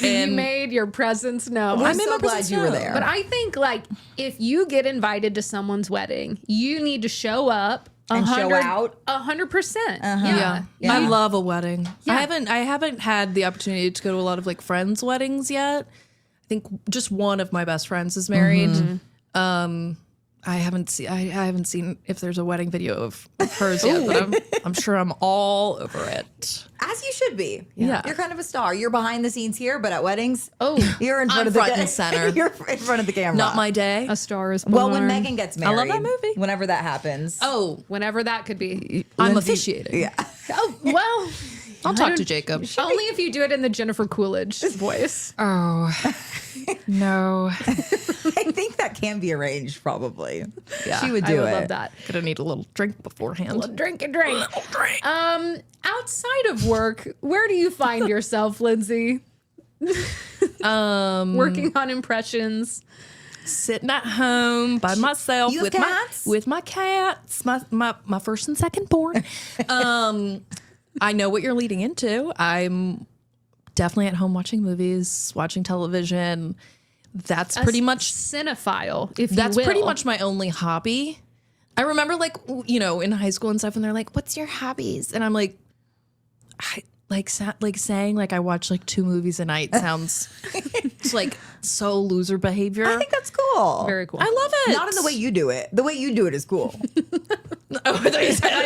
Speaker 1: You
Speaker 2: And
Speaker 1: made your presence known.
Speaker 4: we're
Speaker 2: I made
Speaker 4: so
Speaker 2: my
Speaker 4: glad
Speaker 2: presence
Speaker 4: you were
Speaker 2: known.
Speaker 4: there.
Speaker 1: But I think like if you get invited to someone's wedding, you need to show up
Speaker 4: And show out.
Speaker 1: 100%.
Speaker 2: yeah.
Speaker 4: Yeah.
Speaker 2: I love a wedding.
Speaker 1: Yeah.
Speaker 2: I haven't had the opportunity to go to a lot of like friends' weddings yet. I think just one of my best friends is married. I haven't seen if there's a wedding video of hers yet, but I'm sure I'm all over it.
Speaker 4: As you should be.
Speaker 2: Yeah.
Speaker 4: You're kind of a star. You're behind the scenes here, but at weddings, you're in front
Speaker 2: I'm
Speaker 4: of the
Speaker 2: front and center.
Speaker 4: You're in front of the camera.
Speaker 2: Not my day.
Speaker 1: A Star is Born.
Speaker 4: Well, when Megan gets married,
Speaker 2: love that movie.
Speaker 4: Whenever that happens,
Speaker 2: Oh,
Speaker 1: Whenever that could be.
Speaker 2: I'm
Speaker 4: Lindsay-
Speaker 2: officiating.
Speaker 4: yeah.
Speaker 1: Oh, well.
Speaker 2: I'll talk to Jacob.
Speaker 1: Only if you do it in the Jennifer Coolidge voice.
Speaker 2: Oh, no.
Speaker 4: I think that can be arranged. Probably.
Speaker 2: Yeah,
Speaker 4: she would
Speaker 1: I
Speaker 4: do
Speaker 1: would
Speaker 4: it.
Speaker 1: love that.
Speaker 2: Gonna need a little drink beforehand.
Speaker 1: Drink and drink.
Speaker 2: Drink.
Speaker 1: Outside of work, where do you find yourself, Lindsay? Working on impressions.
Speaker 2: Sitting at home by myself
Speaker 4: You have
Speaker 2: with
Speaker 4: cats?
Speaker 2: my cats, my first and second born. I know what you're leading into. I'm definitely at home watching movies, watching television. That's pretty much
Speaker 1: Cinephile, if
Speaker 2: that's
Speaker 1: you will.
Speaker 2: pretty much my only hobby. I remember like in high school and stuff, and they're like, "What's your hobbies?" And I'm like, saying like I watch like 2 movies a night sounds it's like so loser behavior.
Speaker 4: I think that's cool.
Speaker 1: Very cool.
Speaker 2: I love it.
Speaker 4: Not in the way you do it. The way you do it is cool.
Speaker 2: I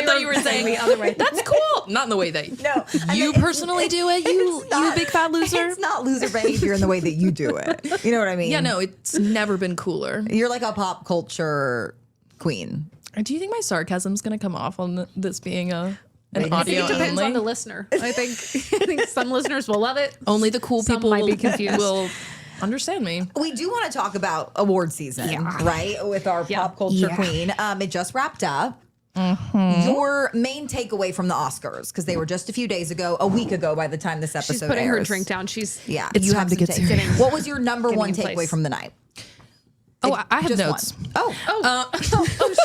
Speaker 2: thought you were saying
Speaker 1: the other way.
Speaker 2: That's cool. Not in the way that
Speaker 4: No,
Speaker 2: you personally do it. You big fat loser.
Speaker 4: It's not loser behavior in the way that you do it. You know what I mean?
Speaker 2: Yeah, no, it's never been cooler.
Speaker 4: You're like a pop culture queen.
Speaker 2: Do you think my sarcasm's gonna come off on this being an
Speaker 1: I think
Speaker 2: audio
Speaker 1: it depends on the
Speaker 2: only?
Speaker 1: listener. I think some listeners will love it.
Speaker 2: Only the cool
Speaker 1: Some
Speaker 2: people
Speaker 1: might be confused.
Speaker 2: will understand me.
Speaker 4: We do want to talk about award season, right? With our pop culture queen. It just wrapped up. Your main takeaway from the Oscars, because they were just a week ago by the time this episode
Speaker 1: She's putting her
Speaker 4: airs.
Speaker 1: drink down. She's
Speaker 4: Yeah,
Speaker 2: It's
Speaker 4: you
Speaker 2: time
Speaker 4: have
Speaker 2: to
Speaker 4: some
Speaker 2: get
Speaker 4: take.
Speaker 2: serious.
Speaker 4: What was your number one
Speaker 1: in
Speaker 4: takeaway
Speaker 1: place.
Speaker 4: from the night?
Speaker 2: Oh, I have
Speaker 4: Just
Speaker 2: notes.
Speaker 4: one. Oh,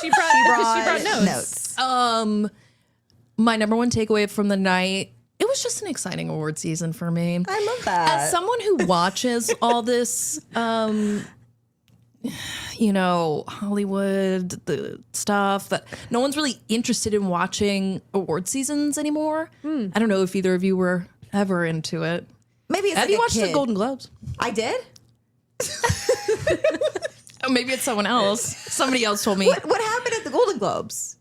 Speaker 1: she brought notes.
Speaker 2: My number one takeaway from the night, it was just an exciting award season for me.
Speaker 4: I love that.
Speaker 2: As someone who watches all this you know, Hollywood, the stuff that no one's really interested in watching award seasons anymore. I don't know if either of you were ever into it.
Speaker 4: Maybe it's
Speaker 2: Have
Speaker 4: like
Speaker 2: you
Speaker 4: a
Speaker 2: watched the
Speaker 4: kid.
Speaker 2: Golden Globes?
Speaker 4: I did.
Speaker 2: Oh, maybe it's someone else. Somebody else told me.
Speaker 4: What happened at the Golden Globes?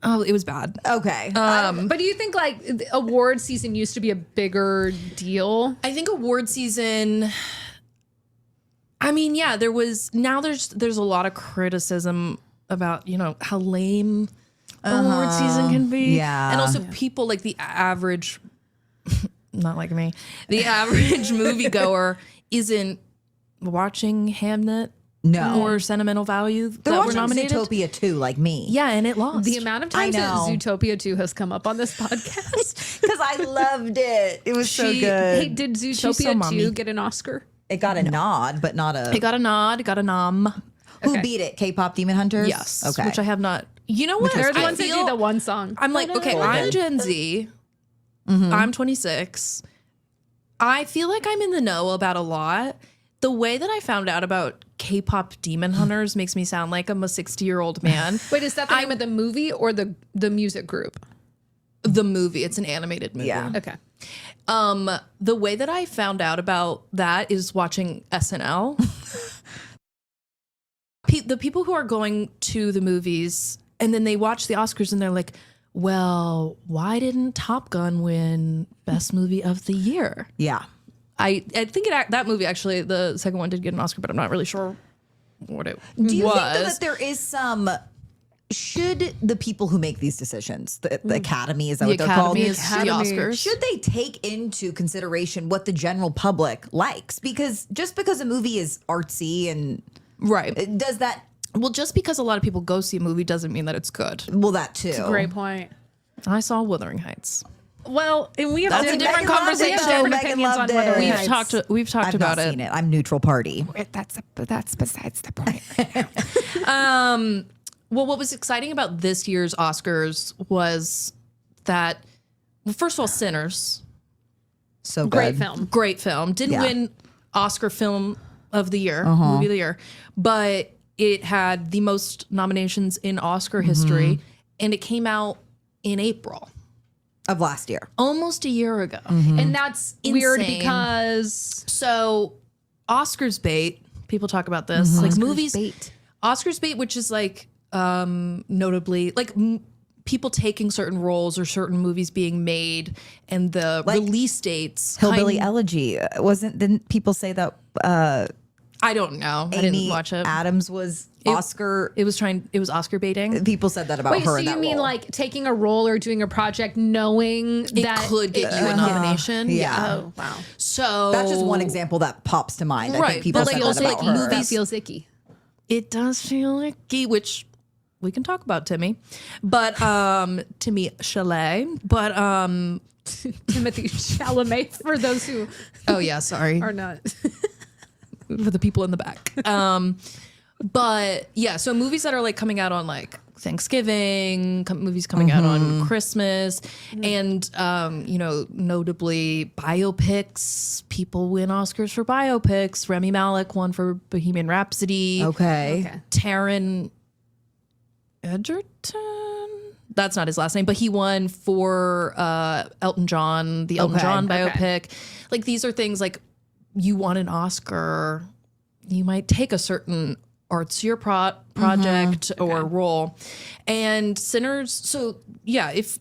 Speaker 2: Oh, it was bad.
Speaker 4: Okay.
Speaker 1: But do you think like the award season used to be a bigger deal?
Speaker 2: I think award season. I mean, yeah, there's a lot of criticism about, you know, how lame award season can be.
Speaker 4: Yeah.
Speaker 2: And also people like the average, not like me, the average moviegoer isn't watching Hamnet
Speaker 4: No.
Speaker 2: or Sentimental Value
Speaker 4: They're
Speaker 2: that were
Speaker 4: watching
Speaker 2: nominated.
Speaker 4: Zootopia too, like me.
Speaker 2: Yeah, and it lost.
Speaker 1: The amount of times that
Speaker 4: know.
Speaker 1: Zootopia 2 has come up on this podcast.
Speaker 4: Because I loved it. It was so
Speaker 2: She-
Speaker 4: good.
Speaker 1: Hey, did
Speaker 2: She's so
Speaker 1: Zootopia 2
Speaker 2: mommy.
Speaker 1: get an Oscar?
Speaker 4: It got a nod, but not a.
Speaker 2: It got a nod, it got a nom.
Speaker 4: Who
Speaker 1: Okay.
Speaker 4: beat it? K-pop Demon Hunters.
Speaker 2: Yes.
Speaker 4: Okay.
Speaker 2: Which I have not. You know what?
Speaker 1: They're the
Speaker 2: I
Speaker 1: ones that do
Speaker 2: feel-
Speaker 1: the one song.
Speaker 2: I'm like, okay, I'm Gen Z. I'm 26. I feel like I'm in the know about a lot. The way that I found out about K-pop Demon Hunters makes me sound like I'm a 60-year-old man.
Speaker 1: Wait, is that the name of the movie or the music group?
Speaker 2: The movie, it's an animated movie.
Speaker 4: Yeah.
Speaker 1: Okay.
Speaker 2: The way that I found out about that is watching SNL. The people who are going to the movies and then they watch the Oscars and they're like, well, why didn't Top Gun win Best Movie of the Year?
Speaker 4: Yeah.
Speaker 2: I think that movie actually, the second one did get an Oscar, but I'm not really sure what it
Speaker 4: Do you
Speaker 2: was.
Speaker 4: think though, that there is some? Should the people who make these decisions, the Academy, is that
Speaker 2: the
Speaker 4: what they're called?
Speaker 2: Academy is the
Speaker 1: Academy.
Speaker 2: Oscars.
Speaker 4: Should they take into consideration what the general public likes? Because just because a movie is artsy and
Speaker 2: Right.
Speaker 4: does that?
Speaker 2: Well, just because a lot of people go see a movie doesn't mean that it's good.
Speaker 4: Well, that too.
Speaker 1: Great point.
Speaker 2: I saw Wuthering Heights.
Speaker 1: Well, and we have
Speaker 2: That's a different conversation.
Speaker 1: Different
Speaker 4: Megan
Speaker 1: opinions on
Speaker 4: loved
Speaker 1: whether
Speaker 4: it.
Speaker 2: We've talked
Speaker 4: I've
Speaker 2: about
Speaker 4: not
Speaker 2: it.
Speaker 4: seen it. I'm neutral party.
Speaker 5: That's besides the point.
Speaker 2: Well, what was exciting about this year's Oscars was that, well, first of all, Sinners,
Speaker 4: So
Speaker 1: great
Speaker 4: good.
Speaker 1: film.
Speaker 2: great film, didn't
Speaker 4: Yeah.
Speaker 2: win Oscar Film of the Year, Movie of the Year, but it had the most nominations in Oscar history, and it came out in April,
Speaker 4: Of last year.
Speaker 2: almost a year ago.
Speaker 1: And that's weird
Speaker 2: Insane.
Speaker 1: because
Speaker 2: So, Oscars bait. People talk about this, like movies.
Speaker 1: bait.
Speaker 2: Oscars bait, which is like notably like people taking certain roles or certain movies being made, and the release dates.
Speaker 4: Hillbilly
Speaker 2: kind-
Speaker 4: Elegy didn't people say that
Speaker 2: I don't know. I didn't
Speaker 4: Amy
Speaker 2: watch it.
Speaker 4: Adams was Oscar?
Speaker 2: It was Oscar baiting.
Speaker 4: People said that about
Speaker 1: Wait,
Speaker 4: her.
Speaker 1: so
Speaker 4: in
Speaker 1: you
Speaker 4: that
Speaker 1: mean
Speaker 4: role.
Speaker 1: like taking a role or doing a project knowing
Speaker 2: It
Speaker 1: that
Speaker 2: could get you a nomination.
Speaker 4: Yeah.
Speaker 1: Oh, wow.
Speaker 2: So
Speaker 4: That's just one example that pops to mind. I
Speaker 2: Right,
Speaker 4: think people
Speaker 2: but,
Speaker 4: said
Speaker 2: like,
Speaker 4: that
Speaker 2: also,
Speaker 4: about
Speaker 2: like,
Speaker 4: her.
Speaker 2: movies-
Speaker 1: That feels icky.
Speaker 2: It does feel icky, which we can talk about Timmy, but Timmy Chalet, but
Speaker 1: Timothy Chalamet for those who
Speaker 2: oh yeah, sorry.
Speaker 1: are not.
Speaker 2: For the people in the back. But yeah, so movies that are like coming out on like Thanksgiving, movies coming out on Christmas, and you know, notably biopics. People win Oscars for biopics. Rami Malek won for Bohemian Rhapsody.
Speaker 4: Okay.
Speaker 2: Taron Egerton. That's not his last name, but he won for Elton John, the Elton
Speaker 4: Okay.
Speaker 2: John
Speaker 1: Okay.
Speaker 2: biopic. Like these are things like you want an Oscar, you might take a certain artsier project or role. And Sinners, so yeah, if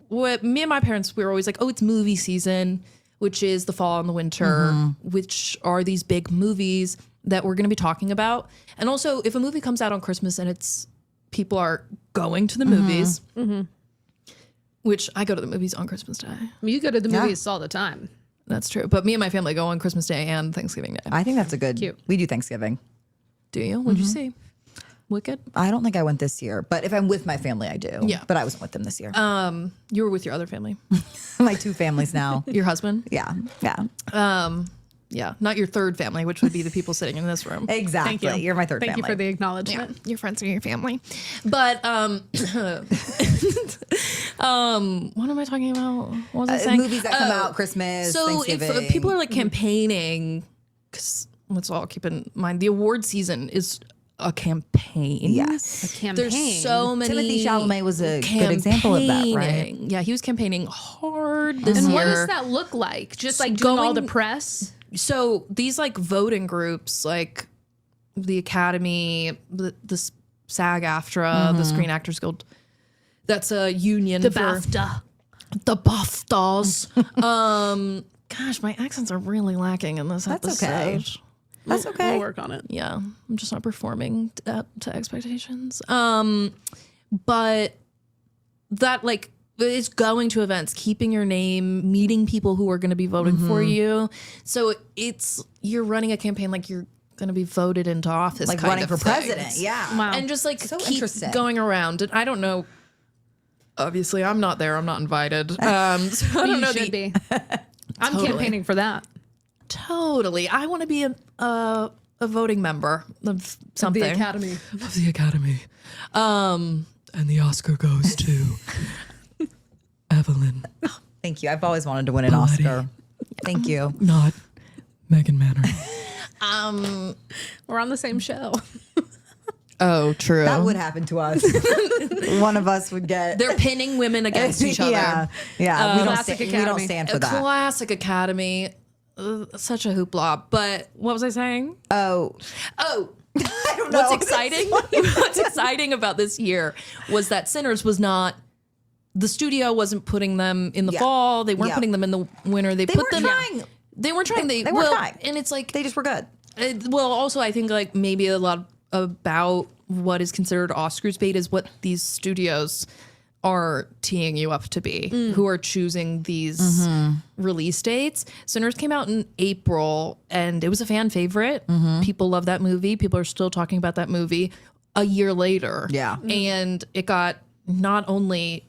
Speaker 2: what me and my parents, we were always like, oh, it's movie season, which is the fall and the winter, which are these big movies that we're going to be talking about. And also, if a movie comes out on Christmas and it's people are going to the movies, which I go to the movies on Christmas Day.
Speaker 1: You go to the movies all the time.
Speaker 2: That's true. But me and my family go on Christmas Day and Thanksgiving Day.
Speaker 4: I think that's a good.
Speaker 1: Cute.
Speaker 4: We do Thanksgiving.
Speaker 2: Do you? What'd you see? Wicked?
Speaker 4: I don't think I went this year, but if I'm with my family, I do.
Speaker 2: Yeah.
Speaker 4: But I wasn't with them this year.
Speaker 2: You were with your other family.
Speaker 4: My two families now.
Speaker 2: Your husband?
Speaker 4: Yeah. Yeah.
Speaker 2: Yeah. Not your third family, which would be the people sitting in this room.
Speaker 4: Exactly.
Speaker 1: Thank you.
Speaker 4: You're my third
Speaker 1: Thank
Speaker 4: family.
Speaker 1: you for the acknowledgement.
Speaker 5: Your friends are your family.
Speaker 2: But what am I talking about? What was I saying?
Speaker 4: movies that come out Christmas,
Speaker 2: So
Speaker 4: Thanksgiving.
Speaker 2: if people are like campaigning, because let's all keep in mind the award season is a campaign.
Speaker 4: Yes.
Speaker 1: A campaign.
Speaker 2: There's so many.
Speaker 4: Timothy Chalamet was a good example of that, right?
Speaker 2: campaigning. Yeah, he was campaigning hard this
Speaker 1: And
Speaker 2: year.
Speaker 1: what does that look like? Just like doing all the
Speaker 2: Going-
Speaker 1: press?
Speaker 2: So these like voting groups, like the Academy, the SAG-AFTRA, the Screen Actors Guild, that's a union
Speaker 1: The
Speaker 2: for
Speaker 1: BAFTA.
Speaker 2: the BAFTAs. Gosh, my accents are really lacking in this
Speaker 4: That's
Speaker 2: episode.
Speaker 4: okay. That's okay.
Speaker 1: We'll work on it.
Speaker 2: Yeah, I'm just not performing to expectations. But that like is going to events, keeping your name, meeting people who are going to be voting for you. So you're running a campaign like you're going to be voted into office,
Speaker 4: Like
Speaker 2: kind
Speaker 4: running
Speaker 2: of
Speaker 4: for
Speaker 2: things.
Speaker 4: president. Yeah.
Speaker 1: Wow.
Speaker 2: And just like
Speaker 4: So
Speaker 2: keep
Speaker 4: interesting.
Speaker 2: going around. And I don't know. Obviously, I'm not there. I'm not invited. So I don't
Speaker 1: you
Speaker 2: know.
Speaker 1: should be. I'm
Speaker 2: Totally.
Speaker 1: campaigning for that.
Speaker 2: Totally. I want to be a voting member of something.
Speaker 1: The Academy.
Speaker 2: Of the Academy. And the Oscar goes to Evelyn,
Speaker 4: Thank you. I've always wanted to win an Oscar. Thank you.
Speaker 2: not Megan Manor.
Speaker 1: We're on the same show.
Speaker 2: Oh, true.
Speaker 4: That would happen to us. One of us would get.
Speaker 2: They're pinning women against each other.
Speaker 4: Yeah. Yeah. We don't
Speaker 1: Classic
Speaker 4: we don't
Speaker 1: Academy.
Speaker 4: stand
Speaker 2: A
Speaker 4: for that.
Speaker 2: classic Academy. Such a hoopla. But what was I saying?
Speaker 4: Oh.
Speaker 2: Oh,
Speaker 4: I don't know.
Speaker 2: what's exciting? What's exciting about this year was that Sinners was not. The studio wasn't putting them in the
Speaker 4: Yeah.
Speaker 2: fall. They weren't
Speaker 4: Yeah.
Speaker 2: putting them in the winter. They put
Speaker 4: weren't
Speaker 2: them.
Speaker 4: trying.
Speaker 2: They weren't trying. They
Speaker 4: weren't trying.
Speaker 2: And it's like
Speaker 4: They just were good.
Speaker 2: well, also I think like maybe a lot about what is considered Oscars bait is what these studios are teeing you up to be, who are choosing these release dates. Sinners came out in April and it was a fan favorite. People love that movie. People are still talking about that movie a year later.
Speaker 4: Yeah.
Speaker 2: And it got not only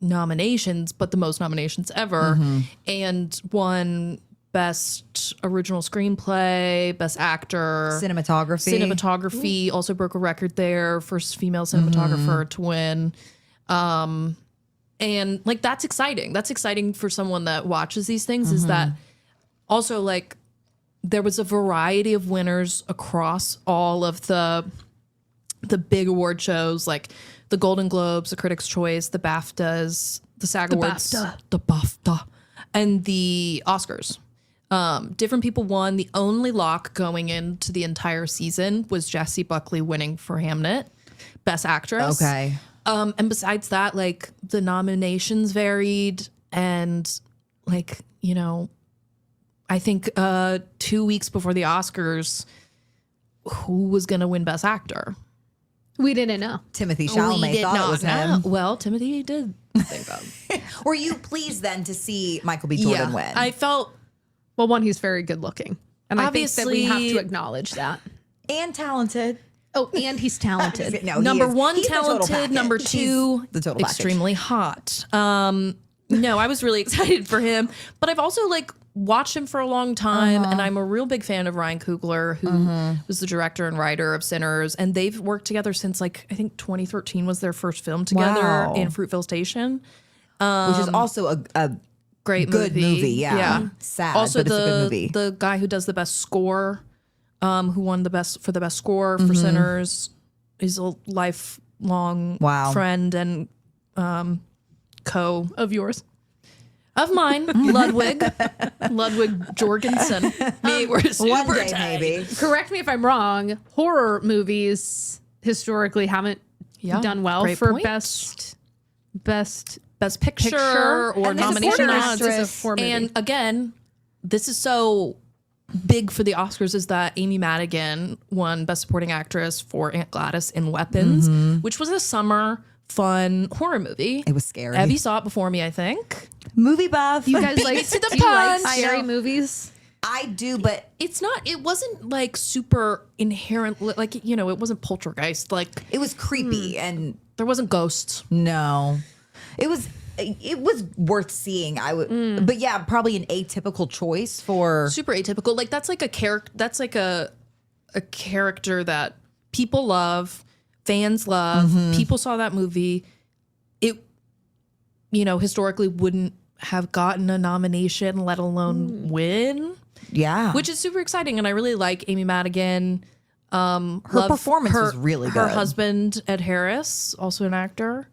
Speaker 2: nominations, but the most nominations ever and won Best Original Screenplay, Best Actor, Cinematography also broke a record there. First female cinematographer to win. And like that's exciting. That's exciting for someone that watches these things. Is that also like there was a variety of winners across all of the big award shows, like the Golden Globes, the Critics' Choice, the BAFTAs, the SAG Awards, the BAFTA, and the Oscars. Different people won. The only lock going into the entire season was Jessie Buckley winning for Hamnet, Best Actress.
Speaker 4: Okay.
Speaker 2: And besides that, like the nominations varied, and like I think 2 weeks before the Oscars, who was going to win Best Actor?
Speaker 1: We didn't know.
Speaker 4: Timothy
Speaker 2: We
Speaker 4: Chalamet
Speaker 2: did
Speaker 4: thought
Speaker 2: not
Speaker 4: it was
Speaker 2: know.
Speaker 4: him.
Speaker 2: Well, Timothy did think that.
Speaker 4: Were you pleased then to see Michael B. Jordan win?
Speaker 2: I felt
Speaker 1: Well, one, he's very good looking. And I think that we have to
Speaker 2: Obviously-
Speaker 1: acknowledge that.
Speaker 4: and talented.
Speaker 1: Oh, and he's talented.
Speaker 4: No, he
Speaker 2: number
Speaker 4: is.
Speaker 2: one
Speaker 4: He's the total
Speaker 2: talented,
Speaker 4: package.
Speaker 2: number
Speaker 4: He's
Speaker 2: two
Speaker 4: the total package.
Speaker 2: extremely hot. No, I was really excited for him, but I've also like watched him for a long time, and I'm a real big fan of Ryan Coogler, who was the director and writer of Sinners, and they've worked together since like I think 2013 was their first film together
Speaker 4: Wow.
Speaker 2: in Fruitvale Station.
Speaker 4: Which is also a
Speaker 2: Great
Speaker 4: good movie. Yeah. Sad,
Speaker 2: Also,
Speaker 4: but it's a good movie.
Speaker 2: the guy who does the best score, who won the best score for Sinners, is a lifelong
Speaker 4: Wow.
Speaker 2: friend and co
Speaker 1: Of yours.
Speaker 2: of mine, Ludwig Jorgensen. Me, we're super
Speaker 4: One day,
Speaker 2: tight.
Speaker 4: maybe.
Speaker 1: Correct me if I'm wrong. Horror movies historically haven't
Speaker 2: Yeah,
Speaker 1: done well
Speaker 2: great
Speaker 1: for
Speaker 2: point.
Speaker 1: best
Speaker 2: Best picture,
Speaker 1: Picture
Speaker 2: or
Speaker 1: and the
Speaker 2: nomination
Speaker 1: supporting
Speaker 2: odds.
Speaker 1: actress for movie.
Speaker 2: And again, this is so big for the Oscars is that Amy Madigan won Best Supporting Actress for Aunt Gladys in Weapons, which was a summer fun horror movie.
Speaker 4: It was scary.
Speaker 2: Evie saw it before me, I think.
Speaker 4: Movie buff.
Speaker 1: you guys like,
Speaker 2: to the
Speaker 1: do you like
Speaker 2: punch.
Speaker 1: scary
Speaker 4: I know.
Speaker 1: movies?
Speaker 4: I do, but
Speaker 2: It wasn't like super inherent, like, it wasn't poltergeist. Like,
Speaker 4: it was creepy and
Speaker 2: there wasn't ghosts.
Speaker 4: no. It was worth seeing. I would but yeah, probably an atypical choice for
Speaker 2: Super atypical. Like, that's like a character, a character that people love, fans love. People saw that movie. It, historically wouldn't have gotten a nomination, let alone win.
Speaker 4: Yeah.
Speaker 2: which is super exciting. And I really like Amy Madigan.
Speaker 4: her performance was really good.
Speaker 2: Her husband, Ed Harris, also an actor.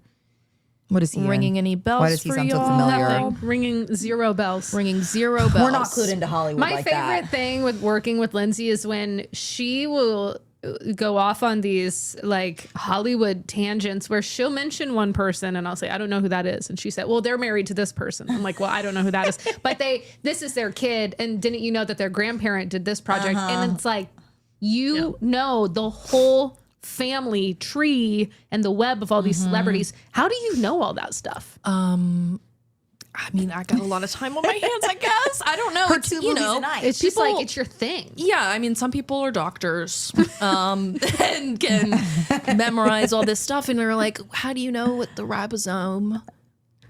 Speaker 4: What is he
Speaker 2: Ringing
Speaker 4: in?
Speaker 2: any bells
Speaker 4: Why does he
Speaker 2: for
Speaker 4: sound so
Speaker 2: y'all?
Speaker 4: familiar?
Speaker 1: Nothing. Ringing 0 bells.
Speaker 2: Ringing 0 bells.
Speaker 4: We're not clued into Hollywood
Speaker 1: My
Speaker 4: like
Speaker 1: favorite
Speaker 4: that.
Speaker 1: thing with working with Lindsay is when she will go off on these like Hollywood tangents where she'll mention one person and I'll say, I don't know who that is. And she said, well, they're married to this person. I'm like, well, I don't know who that is. But this is their kid. And didn't you know that their grandparent did this project? And it's like, you know the whole family tree and the web of all these celebrities. How do you know all that stuff?
Speaker 2: I mean, I got a lot of time on my hands, I guess. I don't know.
Speaker 4: Her
Speaker 2: It's,
Speaker 4: 2
Speaker 2: you
Speaker 4: movies
Speaker 2: know,
Speaker 4: a night.
Speaker 1: It's just
Speaker 2: people-
Speaker 1: like, it's your thing.
Speaker 2: Yeah, I mean, some people are doctors and can memorize all this stuff, and they're like, "How do you know what the ribosome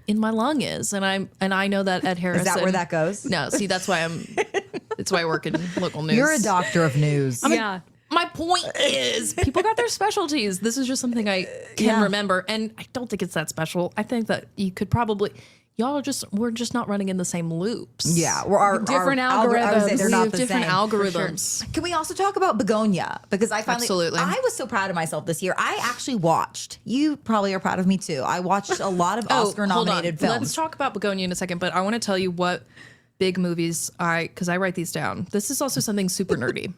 Speaker 2: in my lung is?" And I know that Ed Harris.
Speaker 4: Is that where that goes?
Speaker 2: No, see, that's why I work in local news.
Speaker 4: You're a doctor of news.
Speaker 1: Yeah.
Speaker 2: My point is, people got their specialties. This is just something I can remember, and I don't think it's that special. I think that you could probably. We're just not running in the same loops.
Speaker 4: Yeah, we're our
Speaker 1: Different
Speaker 4: I would say
Speaker 1: algorithms.
Speaker 4: they're
Speaker 2: We
Speaker 4: not
Speaker 2: have
Speaker 4: the
Speaker 2: different
Speaker 4: same.
Speaker 2: algorithms.
Speaker 4: Can we also talk about Begonia? Because I finally,
Speaker 2: Absolutely.
Speaker 4: I was so proud of myself this year. I actually watched. You probably are proud of me too. I watched a lot of Oscar-nominated
Speaker 2: hold on.
Speaker 4: films.
Speaker 2: Let's talk about Begonia in a second, but I want to tell you what big movies because I write these down. This is also something super nerdy.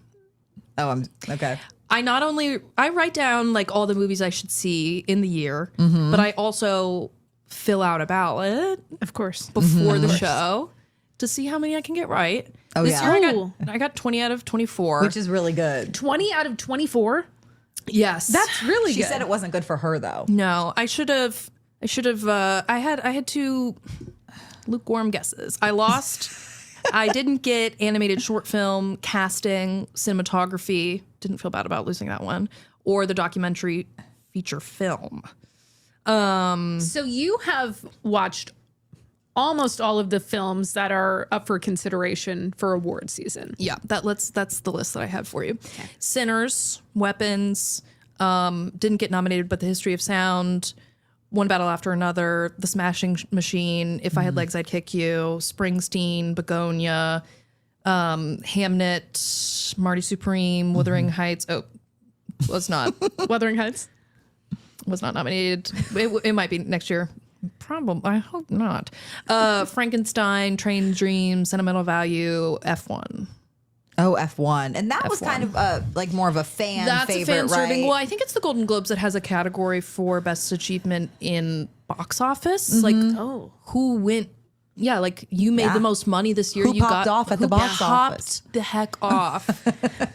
Speaker 4: Oh, I'm okay.
Speaker 2: I write down like all the movies I should see in the year, but I also fill out a ballot,
Speaker 1: Of course.
Speaker 2: before the show to see how many I can get right.
Speaker 4: Oh,
Speaker 2: this
Speaker 4: yeah.
Speaker 2: year I got 20 out of 24.
Speaker 4: Which is really good.
Speaker 1: 20 out of 24?
Speaker 2: yes.
Speaker 1: That's really
Speaker 4: She
Speaker 1: good.
Speaker 4: said it wasn't good for her though.
Speaker 2: No, I should have I had 2 lukewarm guesses. I lost I didn't get animated short film, casting, cinematography. Didn't feel bad about losing that one. Or the documentary feature film.
Speaker 1: So you have watched almost all of the films that are up for consideration for award season.
Speaker 2: Yeah, that's the list that I have for you. Sinners, Weapons, didn't get nominated, but The History of Sound, One Battle After Another, The Smashing Machine, If I Had Legs, I'd Kick You, Springsteen, Begonia, Hamnet, Marty Supreme, Wuthering Heights. Oh, was not
Speaker 1: Wuthering Heights.
Speaker 2: was not nominated. It might be next year. Probably. I hope not. Frankenstein, Train Dreams, Sentimental Value, F1.
Speaker 4: Oh, F1. And that was kind of like more of a fan
Speaker 2: That's
Speaker 4: favorite,
Speaker 2: a fan serving.
Speaker 4: right?
Speaker 2: Well, I think it's the Golden Globes that has a category for best achievement in box office. Like, who went? Yeah, like you made the most money this year.
Speaker 4: Who
Speaker 2: you
Speaker 4: popped
Speaker 2: got
Speaker 4: off at the
Speaker 2: who
Speaker 4: box
Speaker 2: popped
Speaker 4: office?
Speaker 2: the heck off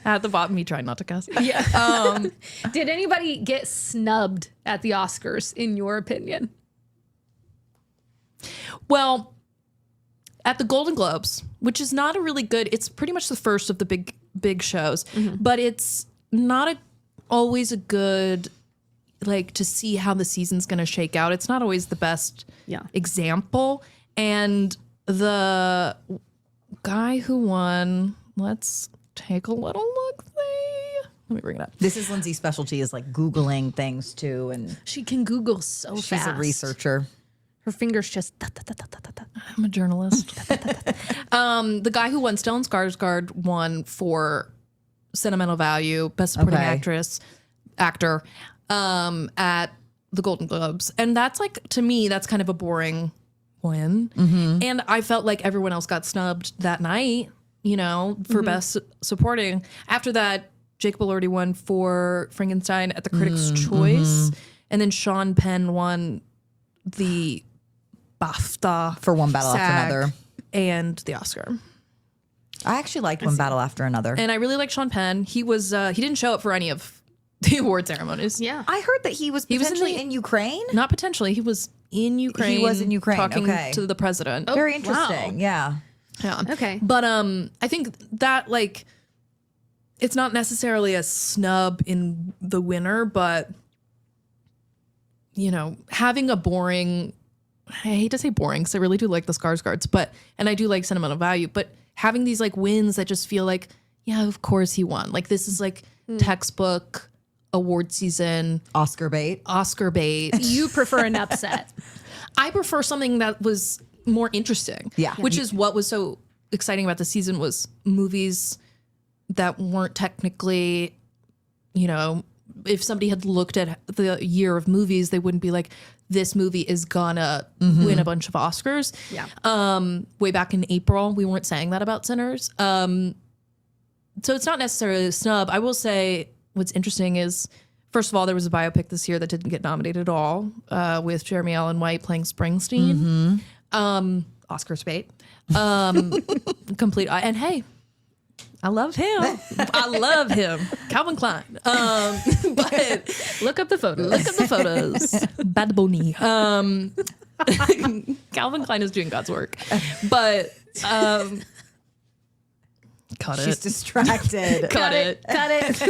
Speaker 2: at the bottom. Me trying not to cuss.
Speaker 1: Yeah. Did anybody get snubbed at the Oscars, in your opinion?
Speaker 2: Well, at the Golden Globes, which is not a really good. It's pretty much the first of the big shows, but it's not always a good like to see how the season's going to shake out. It's not always the best example. And the guy who won, let's take a little look. Let me bring it up.
Speaker 4: This is Lindsay's specialty, is like Googling things too. And
Speaker 1: She can Google so
Speaker 4: she's
Speaker 1: fast.
Speaker 4: a researcher.
Speaker 1: Her fingers just. Da, da, da, da, da, da.
Speaker 2: I'm a journalist. The guy who won Stellan Skarsgård won for Sentimental Value, Best Supporting Actor, at the Golden Globes, and that's like, to me, that's kind of a boring win. And I felt like everyone else got snubbed that night, you know, for Best Supporting. After that, Jacob Elordi won for Frankenstein at the Critics' Choice, and then Sean Penn won the BAFTA
Speaker 4: For One Battle After
Speaker 2: SAG,
Speaker 4: Another.
Speaker 2: and the Oscar.
Speaker 4: I actually liked One Battle After Another.
Speaker 2: And I really like Sean Penn. He didn't show up for any of the award ceremonies.
Speaker 1: Yeah.
Speaker 4: I heard that he was
Speaker 2: was in
Speaker 4: potentially
Speaker 2: the-
Speaker 4: in Ukraine.
Speaker 2: Not potentially. He was in Ukraine.
Speaker 4: He was in Ukraine,
Speaker 2: talking
Speaker 4: okay.
Speaker 2: to the president.
Speaker 4: Very interesting. Yeah.
Speaker 2: Yeah.
Speaker 1: Okay.
Speaker 2: But I think that like it's not necessarily a snub in the winner, but you know, having a boring, I hate to say boring because I really do like the Skarsgårds, and I do like Sentimental Value, but having these like wins that just feel like, yeah, of course he won. Like this is like textbook award season,
Speaker 4: Oscar bait.
Speaker 2: Oscar bait.
Speaker 1: You prefer an upset.
Speaker 2: I prefer something that was more interesting.
Speaker 4: Yeah.
Speaker 2: Which is what was so exciting about the season was movies that weren't technically, you know, if somebody had looked at the year of movies, they wouldn't be like, this movie is gonna win a bunch of Oscars.
Speaker 1: Yeah.
Speaker 2: Way back in April, we weren't saying that about Sinners. So it's not necessarily a snub. I will say what's interesting is, first of all, there was a biopic this year that didn't get nominated at all, with Jeremy Allen White playing Springsteen. Oscars bait. Complete. And hey, I love him. I love him. Calvin Klein. But
Speaker 1: Look up the photos.
Speaker 2: look at the photos. Bad Bunny. Calvin Klein is doing God's work. But cut
Speaker 4: She's
Speaker 2: it.
Speaker 4: distracted.
Speaker 2: Cut it.
Speaker 1: Cut it.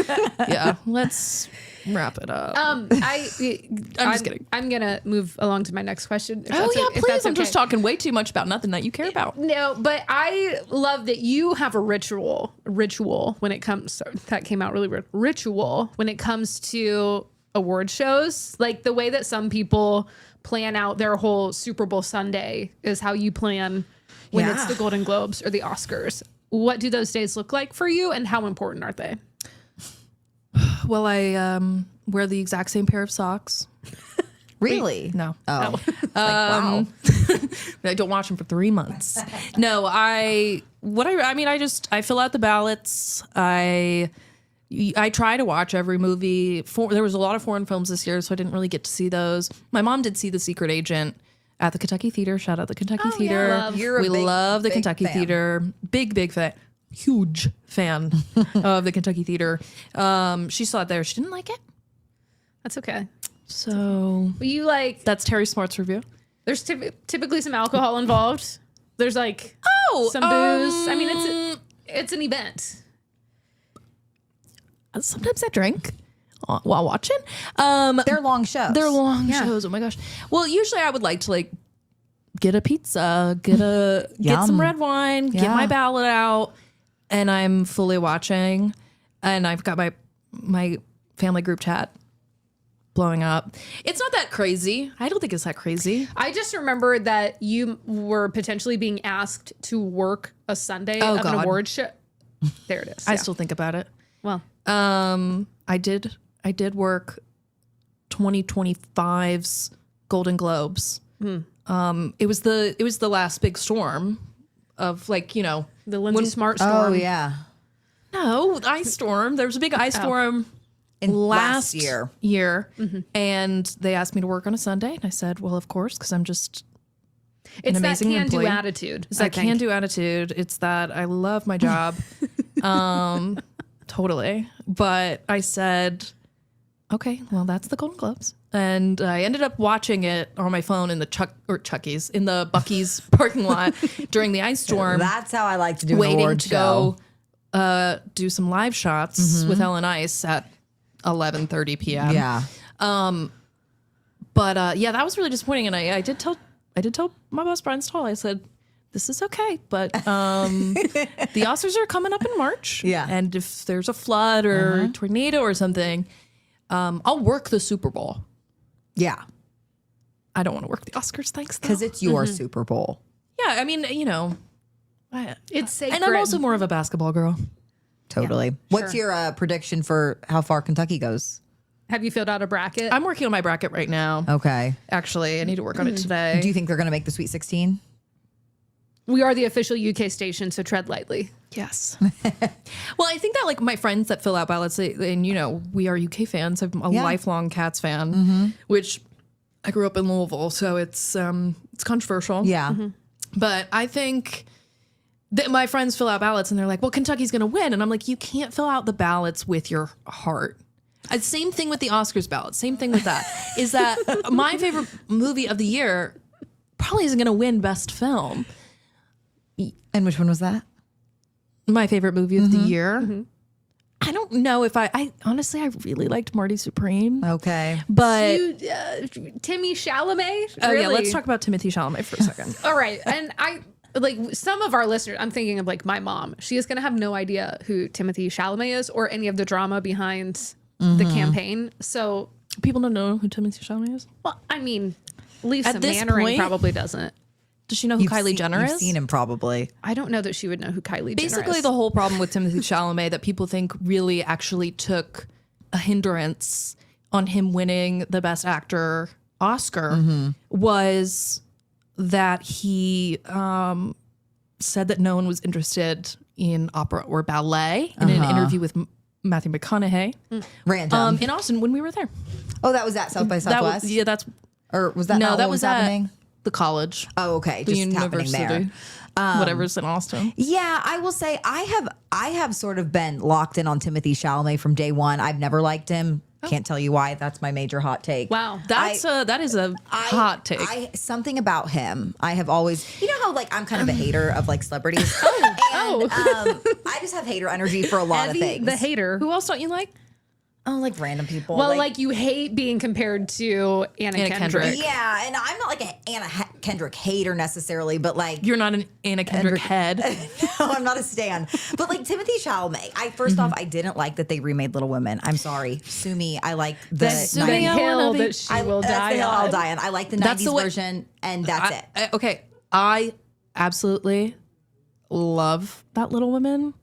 Speaker 2: Yeah. Let's wrap it up.
Speaker 1: I'm
Speaker 2: just kidding.
Speaker 1: I'm gonna move along to my next question. if
Speaker 2: Oh
Speaker 1: that's
Speaker 2: yeah,
Speaker 1: o- if
Speaker 2: please.
Speaker 1: that's
Speaker 2: I'm just
Speaker 1: okay.
Speaker 2: talking way too much about nothing that you care about.
Speaker 1: No, but I love that you have a ritual when it comes. Sorry, that came out really weird. Ritual when it comes to award shows, like the way that some people plan out their whole Super Bowl Sunday is how you plan when it's
Speaker 4: Yeah.
Speaker 1: the Golden Globes or the Oscars. What do those days look like for you, and how important are they?
Speaker 2: Well, I wear the exact same pair of socks.
Speaker 4: Really?
Speaker 2: No.
Speaker 4: Oh. Wow.
Speaker 2: I don't watch them for 3 months. No, I fill out the ballots. I try to watch every movie. There was a lot of foreign films this year, so I didn't really get to see those. My mom did see The Secret Agent at the Kentucky Theater. Shout out the Kentucky Theater.
Speaker 1: love.
Speaker 4: You're a
Speaker 2: we
Speaker 4: big,
Speaker 2: love the
Speaker 4: big
Speaker 2: Kentucky
Speaker 4: fan.
Speaker 2: Theater. Big fan. Huge fan of the Kentucky Theater. She saw it there. She didn't like it.
Speaker 1: That's okay.
Speaker 2: So
Speaker 1: But you like
Speaker 2: that's Terry Smart's review.
Speaker 1: there's typically some alcohol involved. There's like some
Speaker 2: um,
Speaker 1: booze. I mean, it's an event.
Speaker 2: Sometimes I drink while watching.
Speaker 4: They're long shows.
Speaker 2: They're long
Speaker 1: Yeah.
Speaker 2: shows. Oh my gosh. Well, usually I would like to like get a pizza, get some
Speaker 4: Yum.
Speaker 2: red wine, get
Speaker 4: Yeah.
Speaker 2: my ballot out, and I'm fully watching. And I've got my family group chat blowing up. It's not that crazy. I don't think it's that crazy.
Speaker 1: I just remember that you were potentially being asked to work a Sunday
Speaker 2: Oh,
Speaker 1: of an
Speaker 2: God.
Speaker 1: award show. There it is.
Speaker 2: I
Speaker 1: yeah.
Speaker 2: still think about it.
Speaker 1: Well,
Speaker 2: I did work 2025's Golden Globes. It was the last big storm of like, you know,
Speaker 1: the Lindsey Smart storm.
Speaker 4: Oh, yeah.
Speaker 2: no, ice storm. There was a big ice storm
Speaker 4: In
Speaker 2: last
Speaker 4: year.
Speaker 2: and they asked me to work on a Sunday, and I said, "Well, of course, because I'm just
Speaker 1: It's that
Speaker 2: amazing
Speaker 1: can-do
Speaker 2: employee.
Speaker 1: attitude.
Speaker 2: It's that can-do attitude. It's that I love my job, totally." But I said, "Okay, well, that's the Golden Globes," and I ended up watching it on my phone in the Chucky's in the Buc-ee's parking lot during the ice storm.
Speaker 4: That's how I like to do an
Speaker 2: Waiting
Speaker 4: award
Speaker 2: to
Speaker 4: show.
Speaker 2: go do some live shots with Ellen Ice at 11:30 p.m.
Speaker 4: Yeah.
Speaker 2: But yeah, that was really disappointing. And I did tell my boss Brian Stahl, I said, "This is okay, but the Oscars are coming up in March.
Speaker 4: Yeah.
Speaker 2: And if there's a flood or tornado or something, I'll work the Super Bowl.
Speaker 4: Yeah.
Speaker 2: I don't want to work the Oscars, thanks.
Speaker 4: Because it's your Super Bowl.
Speaker 2: Yeah, I mean, you know,
Speaker 1: It's sacred.
Speaker 2: and I'm also more of a basketball girl.
Speaker 4: Totally. What's your prediction for how far Kentucky goes?
Speaker 1: Have you filled out a bracket?
Speaker 2: I'm working on my bracket right now.
Speaker 4: Okay.
Speaker 2: Actually, I need to work on it today.
Speaker 4: Do you think they're going to make the Sweet 16?
Speaker 1: We are the official UK station, so tread lightly.
Speaker 2: Yes. Well, I think that like my friends that fill out ballots, and you know, we are UK fans. I'm a lifelong Cats fan, which I grew up in Louisville, so it's controversial.
Speaker 4: Yeah.
Speaker 2: But I think that my friends fill out ballots and they're like, "Well, Kentucky's going to win," and I'm like, "You can't fill out the ballots with your heart." Same thing with the Oscars ballot. Same thing with that. Is that my favorite movie of the year probably isn't going to win Best Film.
Speaker 4: And which one was that?
Speaker 2: My favorite movie of the year. I don't know if I honestly, I really liked Marty Supreme.
Speaker 4: Okay.
Speaker 2: But
Speaker 1: Timmy Chalamet?
Speaker 2: oh yeah,
Speaker 1: Really?
Speaker 2: let's talk about Timothy Chalamet for a second.
Speaker 1: All right. And I like some of our listeners, I'm thinking of like my mom. She is going to have no idea who Timothy Chalamet is or any of the drama behind the campaign. So,
Speaker 2: People don't know who Timothy Chalamet is.
Speaker 1: well, I mean, Lisa
Speaker 2: At this
Speaker 1: Mannering
Speaker 2: point-
Speaker 1: probably doesn't.
Speaker 2: Does she know who Kylie Jenner is?
Speaker 4: You've seen him probably.
Speaker 1: I don't know that she would know who Kylie Jenner is.
Speaker 2: Basically, the whole problem with Timothée Chalamet that people think really actually took a hindrance on him winning the Best Actor Oscar was that he said that no one was interested in opera or ballet in an interview with Matthew McConaughey
Speaker 4: Random.
Speaker 2: in Austin when we were there.
Speaker 4: Oh, that was at South by Southwest?
Speaker 2: That's
Speaker 4: Or was that
Speaker 2: no,
Speaker 4: not
Speaker 2: that
Speaker 4: what
Speaker 2: was
Speaker 4: happening?
Speaker 2: at the college,
Speaker 4: Oh, okay.
Speaker 2: the
Speaker 4: Just happening
Speaker 2: university,
Speaker 4: there.
Speaker 2: whatever's in Austin.
Speaker 4: Yeah, I will say I have sort of been locked in on Timothée Chalamet from day one. I've never liked him. Can't tell you why. That's my major hot take.
Speaker 1: Wow.
Speaker 2: That is a hot take.
Speaker 4: Something about him. I have always, you know how like I'm kind of a hater of like celebrities. I just have hater energy for a lot of
Speaker 1: Evie,
Speaker 4: things.
Speaker 1: the hater.
Speaker 2: Who else don't you like?
Speaker 4: Oh, like random people.
Speaker 1: Well, like you hate being compared to Anna Kendrick.
Speaker 2: Kendrick.
Speaker 4: yeah, and I'm not like an Anna Kendrick hater necessarily, but like
Speaker 2: You're not an Anna Kendrick head.
Speaker 4: no, I'm not a stan. But like Timothée Chalamet, first off, I didn't like that they remade Little Women. I'm sorry, sue me. I like the
Speaker 1: That's the
Speaker 4: 90s.
Speaker 1: hill that she will
Speaker 4: that's
Speaker 1: die
Speaker 4: the hill I'll
Speaker 1: on.
Speaker 4: die on. I like the
Speaker 2: That's
Speaker 4: 90s
Speaker 2: the way-
Speaker 4: version, and that's it.
Speaker 2: Okay, I absolutely love that Little Women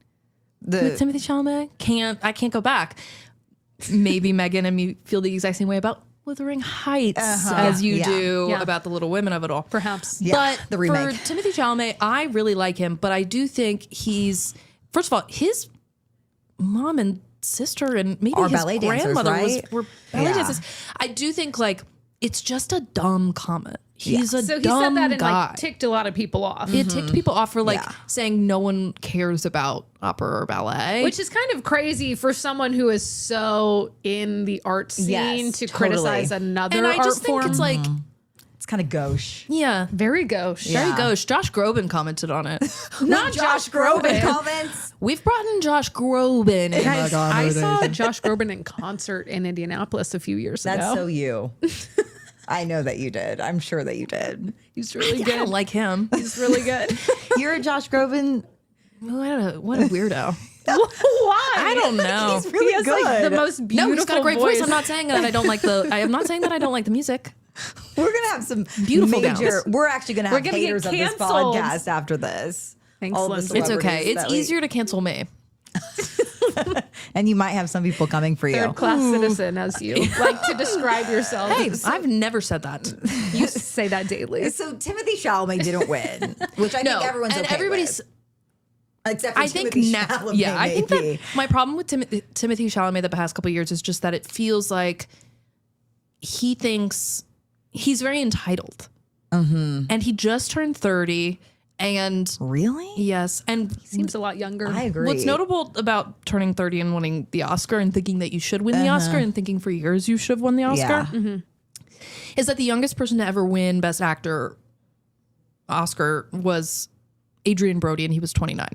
Speaker 2: with Timothée Chalamet. I can't go back. Maybe Megan and me feel the exact same way about Wuthering Heights as you do
Speaker 1: Yeah.
Speaker 2: about the Little Women of it all.
Speaker 1: Perhaps.
Speaker 4: Yeah,
Speaker 2: But
Speaker 4: the remake.
Speaker 2: for Timothée Chalamet, I really like him, but I do think he's, first of all, his mom and sister and maybe
Speaker 4: Are
Speaker 2: his
Speaker 4: ballet dancers,
Speaker 2: grandmother
Speaker 4: right?
Speaker 2: were ballet
Speaker 4: Yeah.
Speaker 2: dancers. I do think like it's just a dumb comment. He's a
Speaker 1: So he
Speaker 2: dumb
Speaker 1: said that and
Speaker 2: guy.
Speaker 1: like ticked a lot of people off.
Speaker 2: It ticked people off for like
Speaker 4: Yeah.
Speaker 2: saying no one cares about opera or ballet.
Speaker 1: Which is kind of crazy for someone who is so in the art scene
Speaker 4: Yes,
Speaker 1: to
Speaker 4: totally.
Speaker 1: criticize another
Speaker 2: and I
Speaker 1: art
Speaker 2: just think
Speaker 1: form.
Speaker 2: it's like,
Speaker 4: It's kind of gauche.
Speaker 2: yeah,
Speaker 1: very gauche.
Speaker 2: very
Speaker 4: Yeah.
Speaker 2: gauche. Josh Groban commented on it.
Speaker 1: Not Josh Groban.
Speaker 4: comments.
Speaker 2: We've brought in Josh Groban.
Speaker 1: Guys, I saw Josh Groban in concert in Indianapolis a few years
Speaker 4: That's
Speaker 1: ago.
Speaker 4: so you. I know that you did. I'm sure that you did.
Speaker 1: He's really
Speaker 2: I
Speaker 1: good.
Speaker 2: don't like him.
Speaker 1: He's really good.
Speaker 4: You're a Josh Groban.
Speaker 2: What a weirdo.
Speaker 1: Why?
Speaker 2: I don't know.
Speaker 4: He's really
Speaker 1: he has
Speaker 4: good.
Speaker 1: like the most beautiful
Speaker 2: No, he's got a great voice. I'm not saying that I don't like the. I am not saying that I don't like the music.
Speaker 4: We're gonna have some
Speaker 2: Beautiful
Speaker 4: major.
Speaker 2: gowns.
Speaker 4: We're actually gonna have
Speaker 1: We're gonna get
Speaker 4: haters of this
Speaker 1: canceled.
Speaker 4: podcast after this.
Speaker 1: Thanks,
Speaker 4: All the
Speaker 1: Lindsay.
Speaker 2: It's okay.
Speaker 4: celebrities
Speaker 2: It's
Speaker 4: that we-
Speaker 2: easier to cancel me.
Speaker 4: and you might have some people coming for you.
Speaker 1: Third class citizen, as you like to describe yourself.
Speaker 2: Hey, I've never said that.
Speaker 1: You say that daily.
Speaker 4: So Timothée Chalamet didn't win, which I think everyone's
Speaker 2: and
Speaker 4: okay
Speaker 2: everybody's.
Speaker 4: with. Except for
Speaker 2: I think
Speaker 4: Timothée
Speaker 2: now,
Speaker 4: Chalamet,
Speaker 2: yeah, I think
Speaker 4: maybe.
Speaker 2: that my problem with Timothée Chalamet the past couple of years is just that it feels like he thinks he's very entitled, and he just turned 30, and
Speaker 4: Really?
Speaker 2: yes, and
Speaker 1: Seems a lot younger.
Speaker 4: I agree.
Speaker 2: what's notable about turning 30 and winning the Oscar and thinking that you should win the Oscar and thinking for years you should have won the Oscar
Speaker 4: Yeah.
Speaker 2: is that the youngest person to ever win Best Actor Oscar was Adrian Brody, and he was 29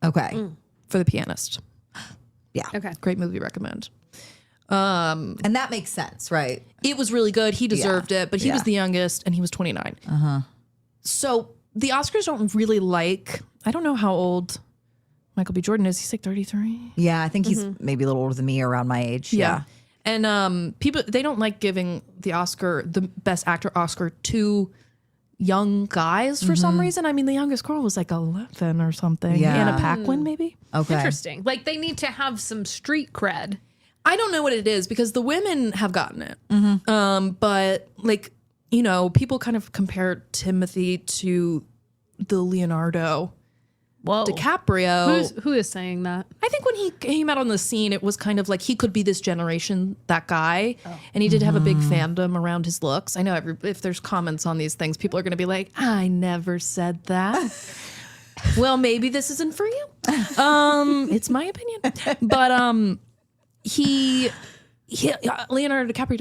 Speaker 4: Okay.
Speaker 2: for The Pianist.
Speaker 4: Yeah.
Speaker 1: Okay.
Speaker 2: Great movie, recommend.
Speaker 4: And that makes sense, right?
Speaker 2: It was really good. He deserved it, but he was
Speaker 4: Yeah.
Speaker 2: the youngest and he was 29. So the Oscars don't really like, I don't know how old Michael B. Jordan is. He's like 33.
Speaker 4: Yeah, I think he's maybe a little older than me, around my age. Yeah.
Speaker 2: And people, they don't like giving the Oscar, the Best Actor Oscar to young guys for some reason. I mean, the youngest girl was like 11 or something.
Speaker 4: Yeah.
Speaker 2: Anna Paquin, maybe.
Speaker 4: Okay.
Speaker 1: Interesting. Like they need to have some street cred.
Speaker 2: I don't know what it is because the women have gotten it. But like, you know, people kind of compare Timothy to the Leonardo
Speaker 1: Whoa.
Speaker 2: DiCaprio.
Speaker 1: Who is saying that?
Speaker 2: I think when he came out on the scene, it was kind of like he could be this generation, that guy. And he did have a big fandom around his looks. I know if there's comments on these things, people are going to be like, I never said that. Well, maybe this isn't for you. It's my opinion. But he Leonardo DiCaprio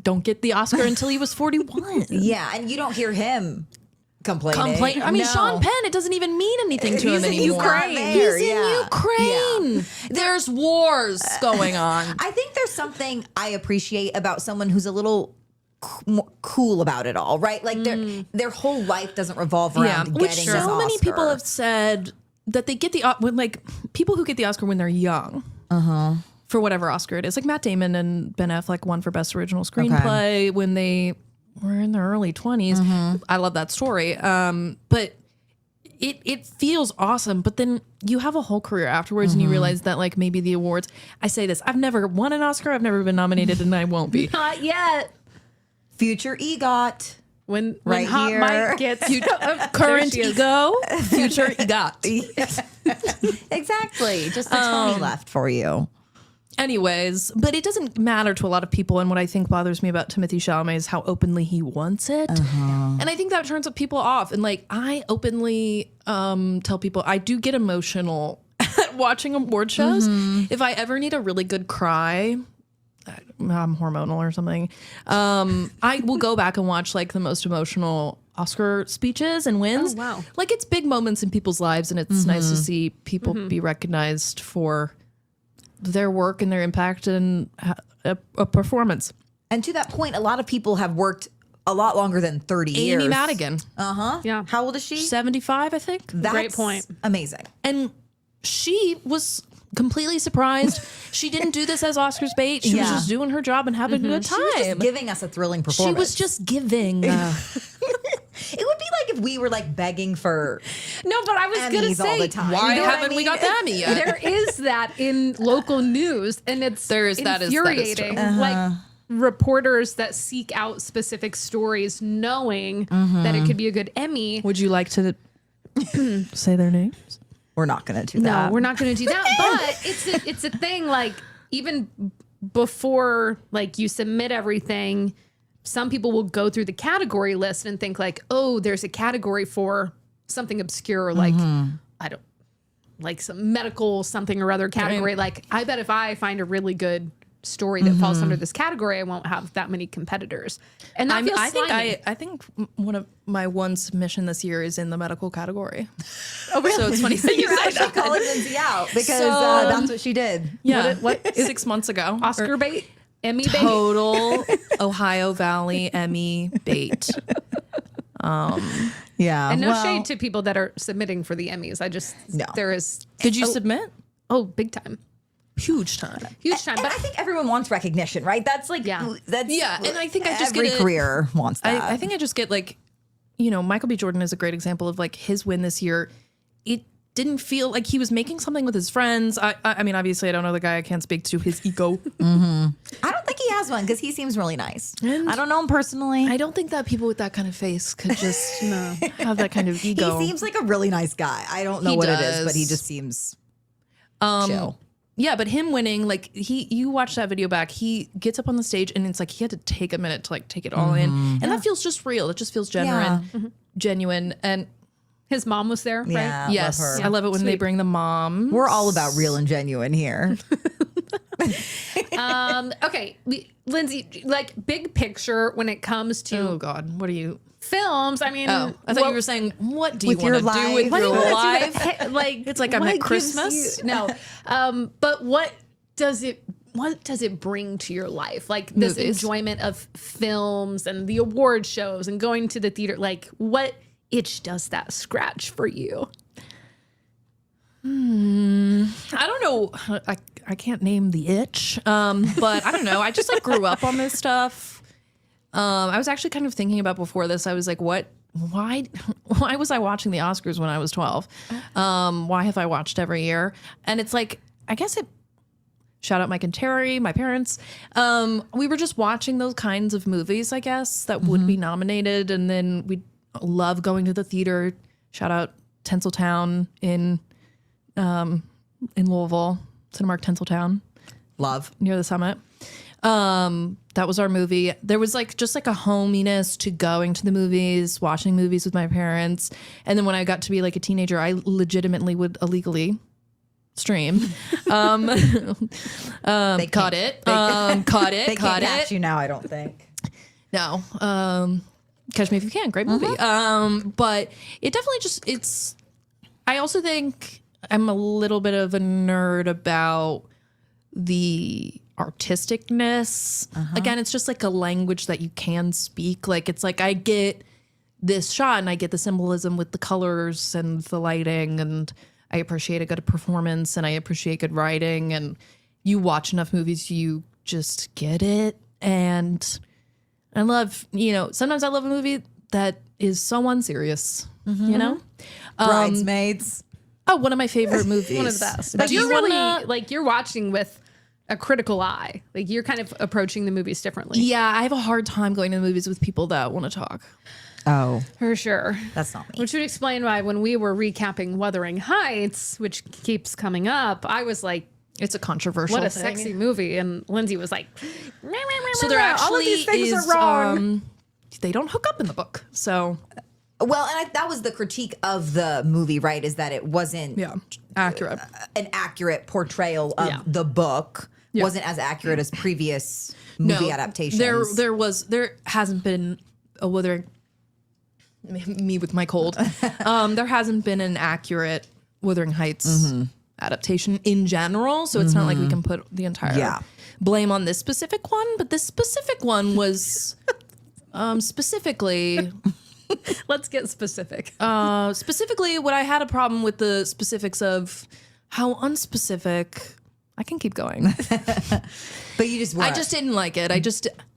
Speaker 2: don't get the Oscar until he was 41.
Speaker 4: Yeah, and you don't hear him complaining.
Speaker 2: I mean,
Speaker 4: No.
Speaker 2: Sean Penn, it doesn't even mean anything to
Speaker 4: He's
Speaker 2: him
Speaker 4: in
Speaker 2: anymore.
Speaker 4: Ukraine.
Speaker 2: He's in
Speaker 4: Yeah.
Speaker 2: Ukraine. There's wars going on.
Speaker 4: I think there's something I appreciate about someone who's a little more cool about it all, right? Like their whole life doesn't revolve around
Speaker 2: Which
Speaker 4: getting this
Speaker 2: so many
Speaker 4: Oscar.
Speaker 2: people have said that they get the when like people who get the Oscar when they're young. For whatever Oscar it is, like Matt Damon and Ben Affleck won for Best Original Screenplay when they were in their early 20s. I love that story. But it feels awesome. But then you have a whole career afterwards and you realize that like maybe the awards, I say this, I've never won an Oscar. I've never been nominated and I won't be.
Speaker 1: Not yet.
Speaker 4: Future EGOT.
Speaker 1: When
Speaker 4: Right
Speaker 1: Hot
Speaker 4: here.
Speaker 1: Mike gets
Speaker 2: Current
Speaker 1: she is.
Speaker 2: ego, future EGOT.
Speaker 4: Exactly. Just the Tony left for you.
Speaker 2: Anyways, but it doesn't matter to a lot of people. And what I think bothers me about Timothée Chalamet is how openly he wants it. And I think that turns people off. And like, I openly tell people I do get emotional at watching award shows. If I ever need a really good cry, I'm hormonal or something, I will go back and watch like the most emotional Oscar speeches and wins.
Speaker 1: Oh, wow.
Speaker 2: Like it's big moments in people's lives. And it's nice to see people be recognized for their work and their impact and a performance.
Speaker 4: And to that point, a lot of people have worked a lot longer than 30 years.
Speaker 2: Amy Madigan,
Speaker 1: Yeah.
Speaker 4: How old is she?
Speaker 2: 75, I think.
Speaker 4: That's
Speaker 1: Great point.
Speaker 4: Amazing.
Speaker 2: And she was completely surprised. She didn't do this as Oscars bait. She was
Speaker 4: Yeah.
Speaker 2: just doing her job and having a good
Speaker 4: She was
Speaker 2: time.
Speaker 4: just giving us a thrilling performance.
Speaker 2: She was just giving.
Speaker 4: It would be like if we were like begging for
Speaker 1: No, but I was gonna
Speaker 4: Emmys all
Speaker 1: say,
Speaker 4: the time.
Speaker 2: Why
Speaker 4: You know what
Speaker 2: haven't
Speaker 4: I
Speaker 2: we
Speaker 4: mean?
Speaker 2: got the Emmy yet?
Speaker 1: there is that in local news, and it's
Speaker 2: There is- that is true.
Speaker 1: infuriating. Like reporters that seek out specific stories, knowing that it could be a good Emmy.
Speaker 2: Would you like to say their names?
Speaker 4: We're not going to do
Speaker 1: No,
Speaker 4: that.
Speaker 1: we're not going to do that. But it's a thing. Like even before like you submit everything, some people will go through the category list and think like, oh, there's a category for something obscure, like I don't like some medical something or other category. Like I bet if I find a really good story that falls under this category, I won't have that many competitors. And that feels slimy.
Speaker 2: I think one of my one submission this year is in the medical category.
Speaker 1: Oh, really?
Speaker 2: So it's funny that you
Speaker 4: You're
Speaker 2: say
Speaker 4: actually
Speaker 2: that.
Speaker 4: calling Lindsay out because
Speaker 2: So,
Speaker 4: that's what she did.
Speaker 2: Yeah,
Speaker 1: What
Speaker 2: 6 months ago.
Speaker 1: Oscar bait, Emmy bait.
Speaker 2: Total Ohio Valley Emmy bait.
Speaker 4: Yeah.
Speaker 1: And no shade to people that are submitting for the Emmys. I just
Speaker 4: No.
Speaker 1: there is
Speaker 2: Did you submit?
Speaker 1: big time,
Speaker 2: Huge time.
Speaker 1: huge time.
Speaker 4: And
Speaker 1: But
Speaker 4: I think everyone wants recognition, right? That's like,
Speaker 1: Yeah.
Speaker 4: that's
Speaker 2: Yeah, and I think I just
Speaker 4: every
Speaker 2: get it-
Speaker 4: career wants that.
Speaker 2: I think I just get like, you know, Michael B. Jordan is a great example of like his win this year. It didn't feel like he was making something with his friends. I mean, obviously, I don't know the guy. I can't speak to his ego.
Speaker 4: I don't think he has one because he seems really nice. I don't know him personally.
Speaker 2: I don't think that people with that kind of face could just have that kind of
Speaker 4: He
Speaker 2: ego.
Speaker 4: seems like a really nice guy. I don't know
Speaker 2: He
Speaker 4: what it is, but he
Speaker 2: does.
Speaker 4: just seems chill.
Speaker 2: Yeah, but him winning, like you watch that video back, he gets up on the stage and it's like he had to take a minute to like take it all in. And that feels just real. It just feels genuine. And
Speaker 1: his mom was there, right?
Speaker 4: Yeah,
Speaker 2: yes,
Speaker 4: love her.
Speaker 2: I love it when they bring the mom.
Speaker 4: We're all about real and genuine here.
Speaker 1: Okay, Lindsay, like big picture when it comes to
Speaker 2: Oh God, what are you?
Speaker 1: films. I mean,
Speaker 2: Oh, I thought you were saying, what do you
Speaker 4: With your
Speaker 2: want to do
Speaker 4: life.
Speaker 2: with
Speaker 4: What
Speaker 2: your
Speaker 4: do you wanna
Speaker 2: life?
Speaker 1: like
Speaker 2: It's like I'm
Speaker 1: what
Speaker 2: at
Speaker 1: gives
Speaker 2: Christmas.
Speaker 1: you- no, but what does it bring to your life? Like this
Speaker 2: Movies.
Speaker 1: enjoyment of films and the award shows and going to the theater. Like what itch does that scratch for you?
Speaker 2: I don't know. I can't name the itch, but I don't know. I just like grew up on this stuff. I was actually kind of thinking about before this. I was like, why was I watching the Oscars when I was 12? Why have I watched every year? And it's like, I guess shout out Mike and Terry, my parents. We were just watching those kinds of movies, I guess, that would be nominated. And then we love going to the theater. Shout out Tinseltown in Louisville, Cinemark Tinseltown
Speaker 4: Love.
Speaker 2: near the Summit. That was our movie. There was like just like a hominess to going to the movies, watching movies with my parents. And then when I got to be like a teenager, I legitimately would illegally stream.
Speaker 4: They
Speaker 2: Caught it. Caught it.
Speaker 4: They
Speaker 2: Caught
Speaker 4: can't catch
Speaker 2: it.
Speaker 4: you now, I don't think.
Speaker 2: No. Catch Me If You Can. Great movie. But it definitely I also think I'm a little bit of a nerd about the artisticness. Again, it's just like a language that you can speak. Like it's like I get this shot and I get the symbolism with the colors and the lighting, and I appreciate a good performance and I appreciate good writing, and you watch enough movies, you just get it. And I love, sometimes I love a movie that is so unserious,
Speaker 4: Bridesmaids.
Speaker 2: Oh, one of my favorite movies.
Speaker 1: One of the best.
Speaker 2: But
Speaker 1: But
Speaker 2: do
Speaker 1: you're
Speaker 2: you
Speaker 1: really
Speaker 2: wanna-
Speaker 1: like you're watching with a critical eye. Like you're kind of approaching the movies differently.
Speaker 2: Yeah, I have a hard time going to the movies with people that want to talk.
Speaker 4: Oh,
Speaker 1: For sure.
Speaker 4: that's not me.
Speaker 1: Which would explain why when we were recapping Wuthering Heights, which keeps coming up, I was like,
Speaker 2: It's a controversial
Speaker 1: what a
Speaker 2: thing.
Speaker 1: sexy movie. And Lindsay was like,
Speaker 2: So there actually
Speaker 1: all of these things
Speaker 2: is,
Speaker 1: are wrong.
Speaker 2: they don't hook up in the book. So
Speaker 4: Well, and that was the critique of the movie, right? Is that it wasn't
Speaker 2: accurate.
Speaker 4: an accurate portrayal of
Speaker 1: Yeah.
Speaker 4: the book.
Speaker 2: Yeah.
Speaker 4: Wasn't as accurate as previous movie adaptations.
Speaker 2: There hasn't been a Wuthering. Me with my cold. There hasn't been an accurate Wuthering Heights adaptation in general, so it's not like we can put the entire blame on this specific one. But this specific one was specifically.
Speaker 1: Let's get specific.
Speaker 2: Specifically, what I had a problem with the specifics of how unspecific. I can keep going.
Speaker 4: But you just
Speaker 2: I just didn't like it.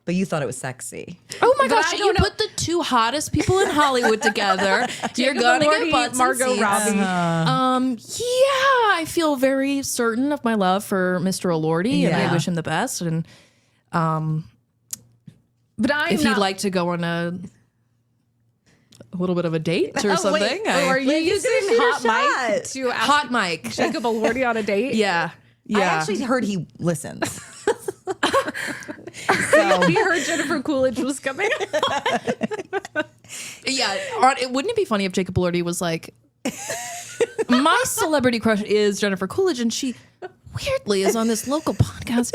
Speaker 4: But you thought it was sexy.
Speaker 2: Oh my
Speaker 1: But
Speaker 2: gosh!
Speaker 1: I
Speaker 2: You
Speaker 1: don't know-
Speaker 2: put the two hottest people in Hollywood together. You're gonna get butts and
Speaker 1: Margot
Speaker 2: seats.
Speaker 1: Robbie.
Speaker 2: Yeah, I feel very certain of my love for Mr. O'Lordy, and I
Speaker 4: Yeah.
Speaker 2: wish him the best. And
Speaker 1: But I'm
Speaker 2: if
Speaker 1: not.
Speaker 2: he'd like to go on a little bit of a date or
Speaker 1: Oh,
Speaker 2: something,
Speaker 1: wait, are you using
Speaker 4: shoot a
Speaker 1: Hot Mic
Speaker 4: shot.
Speaker 1: to ask
Speaker 2: hot mic.
Speaker 1: Jacob Elordi on a date?
Speaker 2: Yeah,
Speaker 4: I
Speaker 2: yeah.
Speaker 4: actually heard he listens.
Speaker 1: He heard Jennifer Coolidge was coming.
Speaker 2: Yeah, wouldn't it be funny if Jacob Elordi was like, my celebrity crush is Jennifer Coolidge, and she weirdly is on this local podcast.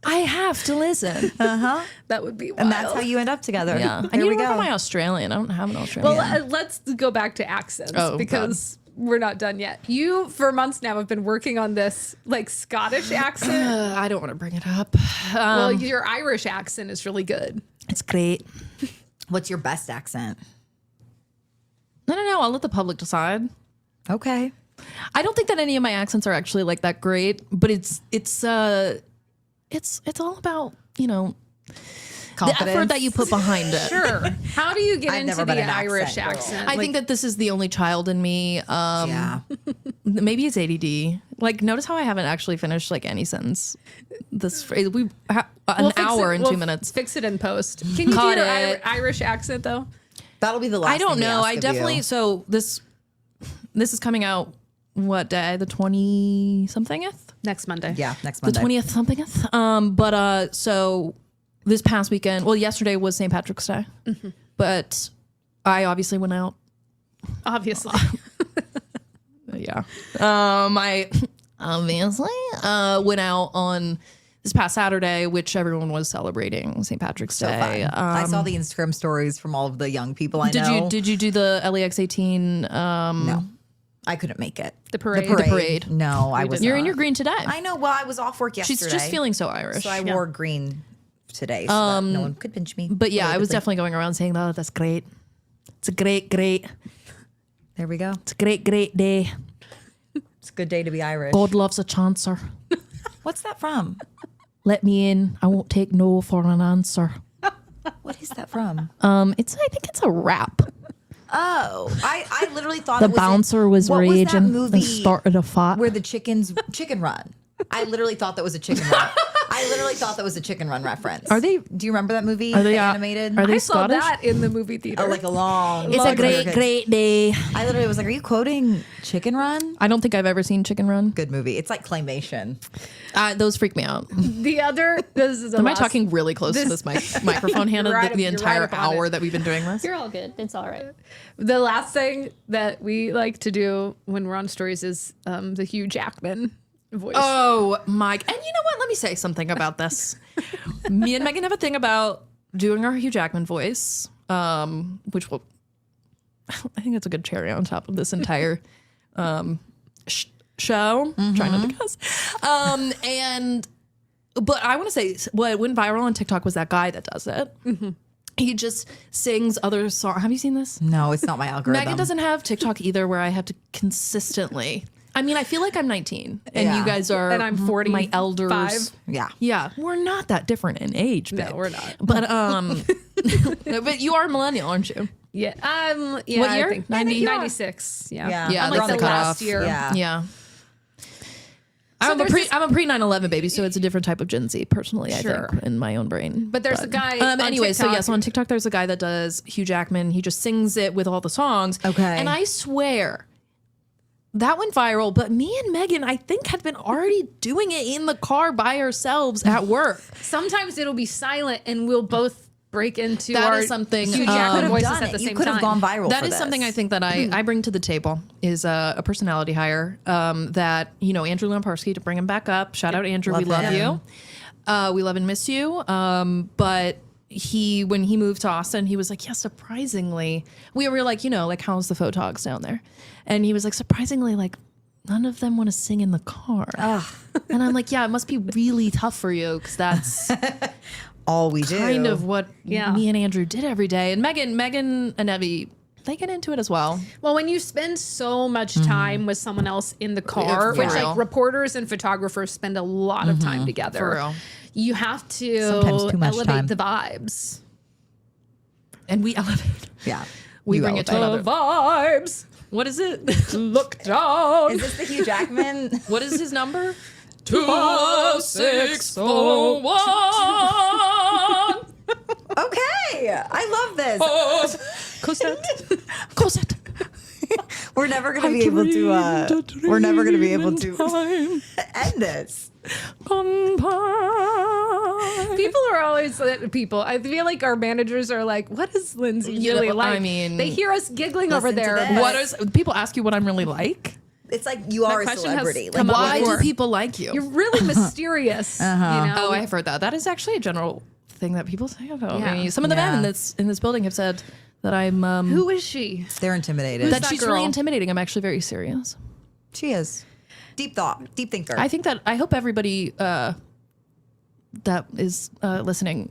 Speaker 2: I have to listen.
Speaker 1: That would be wild.
Speaker 4: And that's how you end up together.
Speaker 2: Yeah, I
Speaker 4: There
Speaker 2: need
Speaker 4: we
Speaker 2: to work
Speaker 4: go.
Speaker 2: on my Australian. I don't have an Australian.
Speaker 1: Well, let's go back to accents
Speaker 2: Oh,
Speaker 1: because we're not done yet. You, for months now, have been working on this like Scottish accent.
Speaker 2: I don't want to bring it up.
Speaker 1: Well, your Irish accent is really good.
Speaker 2: It's great.
Speaker 4: What's your best accent?
Speaker 2: I don't know. I'll let the public decide.
Speaker 4: Okay.
Speaker 2: I don't think that any of my accents are actually like that great, but it's all about the effort that you put behind it.
Speaker 1: Sure. How do you get
Speaker 4: I've
Speaker 1: into
Speaker 4: never
Speaker 1: the
Speaker 4: been an
Speaker 1: Irish
Speaker 4: accent girl.
Speaker 1: accent?
Speaker 2: I think that this is the only child in me.
Speaker 4: Yeah.
Speaker 2: Maybe it's ADD. Like, notice how I haven't actually finished like any sentence. This phrase
Speaker 1: We'll
Speaker 2: an
Speaker 1: fix
Speaker 2: hour
Speaker 1: it-
Speaker 2: and
Speaker 1: we'll
Speaker 2: 2 minutes.
Speaker 1: Fix it in post. Can you
Speaker 2: Caught
Speaker 1: do your
Speaker 2: it.
Speaker 1: Irish accent though?
Speaker 4: That'll be the last
Speaker 2: I don't
Speaker 4: thing we
Speaker 2: know.
Speaker 4: ask
Speaker 2: I
Speaker 4: of
Speaker 2: definitely.
Speaker 4: you.
Speaker 2: So this is coming out what day? The 20-somethingth.
Speaker 1: Next Monday.
Speaker 4: Yeah, next
Speaker 2: The
Speaker 4: Monday.
Speaker 2: 20th somethingth. But so this past weekend, well, yesterday was St. Patrick's Day, but I obviously went out.
Speaker 1: Obviously.
Speaker 2: Yeah. I obviously went out on this past Saturday, which everyone was celebrating St. Patrick's
Speaker 4: So
Speaker 2: Day.
Speaker 4: fun. I saw the Instagram stories from all of the young people I
Speaker 2: Did
Speaker 4: know.
Speaker 2: you did you do the LEX 18?
Speaker 4: No, I couldn't make it.
Speaker 1: The parade.
Speaker 2: The parade.
Speaker 4: No, I was.
Speaker 2: You're in
Speaker 4: not.
Speaker 2: your green today.
Speaker 4: I know. Well, I was off work yesterday.
Speaker 2: She's just feeling so Irish.
Speaker 4: So I wore green today, so that no one could pinch me.
Speaker 2: But yeah, I was
Speaker 4: politically.
Speaker 2: definitely going around saying, "Oh, that's great. It's a great
Speaker 4: There we go.
Speaker 2: it's a great day.
Speaker 4: It's a good day to be Irish.
Speaker 2: God loves a chancer.
Speaker 4: What's that from?
Speaker 2: Let me in. I won't take no for an answer."
Speaker 4: What is that from?
Speaker 2: I think it's a rap.
Speaker 4: Oh, I literally thought
Speaker 2: The
Speaker 4: it was
Speaker 2: bouncer was
Speaker 4: what
Speaker 2: raging
Speaker 4: was that movie
Speaker 2: and started a fight.
Speaker 4: where the chicken run. I literally thought that was a chicken run. I literally thought that was a chicken run reference.
Speaker 2: Are they-
Speaker 4: Do you remember that movie?
Speaker 2: Are they
Speaker 4: the
Speaker 2: uh,
Speaker 4: animated?
Speaker 2: Are they
Speaker 1: I saw
Speaker 2: Scottish?
Speaker 1: that in the movie theater.
Speaker 4: Oh, like a long.
Speaker 2: It's a great day.
Speaker 4: I literally was like, "Are you quoting Chicken Run?"
Speaker 2: I don't think I've ever seen Chicken Run.
Speaker 4: Good movie. It's like claymation.
Speaker 2: Those freak me out.
Speaker 1: The other. This is the
Speaker 2: Am I
Speaker 1: last-
Speaker 2: talking really close to this microphone, Hannah?
Speaker 1: You're right-
Speaker 2: the
Speaker 1: you're
Speaker 2: entire
Speaker 1: right about
Speaker 2: hour
Speaker 1: it.
Speaker 2: that we've been doing this.
Speaker 1: You're all good. It's all right. The last thing that we like to do when we're on stories is the Hugh Jackman voice.
Speaker 2: Oh, Mike. And you know what? Let me say something about this. Me and Megan have a thing about doing our Hugh Jackman voice, which will, I think it's a good cherry on top of this entire show. Trying not to cuss. But I want to say what went viral on TikTok was that guy that does it. He just sings other songs. Have you seen this?
Speaker 4: No, it's not my algorithm.
Speaker 2: Megan doesn't have TikTok either, where I have to consistently. I mean, I feel like I'm 19, and
Speaker 4: Yeah.
Speaker 2: you guys are,
Speaker 1: And I'm 45.
Speaker 2: my elders.
Speaker 4: Yeah.
Speaker 2: Yeah, we're not that different in age, babe.
Speaker 1: No, we're not.
Speaker 2: But But you are a millennial, aren't you?
Speaker 1: Yeah.
Speaker 2: What
Speaker 1: I
Speaker 2: year?
Speaker 1: think 96. Yeah.
Speaker 2: Yeah,
Speaker 1: I'm
Speaker 2: that's
Speaker 1: like
Speaker 2: the
Speaker 1: the
Speaker 2: cutoff.
Speaker 1: last year.
Speaker 4: Yeah.
Speaker 2: Yeah.
Speaker 1: So
Speaker 2: I'm a
Speaker 1: there's
Speaker 2: pre 9/11 baby, so it's a different type of Gen Z, personally.
Speaker 1: Sure.
Speaker 2: I think in my own brain.
Speaker 1: But there's a guy on
Speaker 2: anyway, so
Speaker 1: TikTok-
Speaker 2: yes, on TikTok there's a guy that does Hugh Jackman. He just sings it with all the songs.
Speaker 4: Okay.
Speaker 2: And I swear that went viral. But me and Megan, I think, had been already doing it in the car by ourselves at work.
Speaker 1: Sometimes it'll be silent and we'll both break into
Speaker 2: That
Speaker 1: our
Speaker 2: is something,
Speaker 1: Hugh
Speaker 2: you
Speaker 1: Jackman
Speaker 2: could've
Speaker 1: voices
Speaker 4: done
Speaker 1: at
Speaker 4: it.
Speaker 1: the
Speaker 4: You
Speaker 1: same
Speaker 4: could have
Speaker 1: time.
Speaker 4: gone viral.
Speaker 2: That
Speaker 4: for
Speaker 2: is
Speaker 4: this.
Speaker 2: something I think that I bring to the table is a personality hire that, Andrew Lamparski, to bring him back up. Shout out, Andrew. We love
Speaker 4: him.
Speaker 2: you. We love and miss you. But when he moved to Austin, he was like, yeah, surprisingly, we were like, how's the photogs down there? And he was like, surprisingly, like, none of them want to sing in the car. And I'm like, yeah, it must be really tough for you because that's
Speaker 4: all we do.
Speaker 2: kind of what
Speaker 1: Yeah.
Speaker 2: me and Andrew did every day. And Megan and Evie, they get into it as well.
Speaker 1: Well, when you spend so much time with someone else in the car,
Speaker 2: For
Speaker 1: which
Speaker 2: real.
Speaker 1: like reporters and photographers spend a lot of time together.
Speaker 2: For real.
Speaker 1: You have to
Speaker 4: Sometimes too much
Speaker 1: elevate
Speaker 4: time.
Speaker 1: the vibes.
Speaker 2: And we elevate.
Speaker 4: Yeah.
Speaker 2: We
Speaker 4: You
Speaker 2: bring it to
Speaker 4: elevate.
Speaker 2: another.
Speaker 1: Vibes.
Speaker 2: What is it?
Speaker 1: Look down.
Speaker 4: Is this the Hugh Jackman?
Speaker 2: What is his number?
Speaker 1: 20641.
Speaker 4: Okay. I love this.
Speaker 2: Cosette. Cosette.
Speaker 4: We're never going to be able to, we're never going to be able to end this.
Speaker 1: People are always people. I feel like our managers are like, "What is Lindsay really
Speaker 2: know,
Speaker 1: like?"
Speaker 2: I mean,
Speaker 1: they hear us giggling over
Speaker 4: listen to
Speaker 1: there.
Speaker 4: this.
Speaker 2: What is people ask you what I'm really like?
Speaker 4: It's like you are a
Speaker 1: question has
Speaker 4: celebrity.
Speaker 1: come
Speaker 4: Like,
Speaker 1: up
Speaker 2: Why
Speaker 1: before.
Speaker 2: do people like you?
Speaker 1: You're really mysterious. You know?
Speaker 2: Oh, I have heard that. That is actually a general thing that people say about
Speaker 1: Yeah.
Speaker 2: me. Some of the men in this building have said that I'm
Speaker 1: Who is she?
Speaker 4: they're intimidated.
Speaker 2: that
Speaker 1: that
Speaker 2: she's
Speaker 1: girl?
Speaker 2: really intimidating. I'm actually very serious.
Speaker 4: She is. Deep thought. Deep thinker.
Speaker 2: I think that I hope everybody that is listening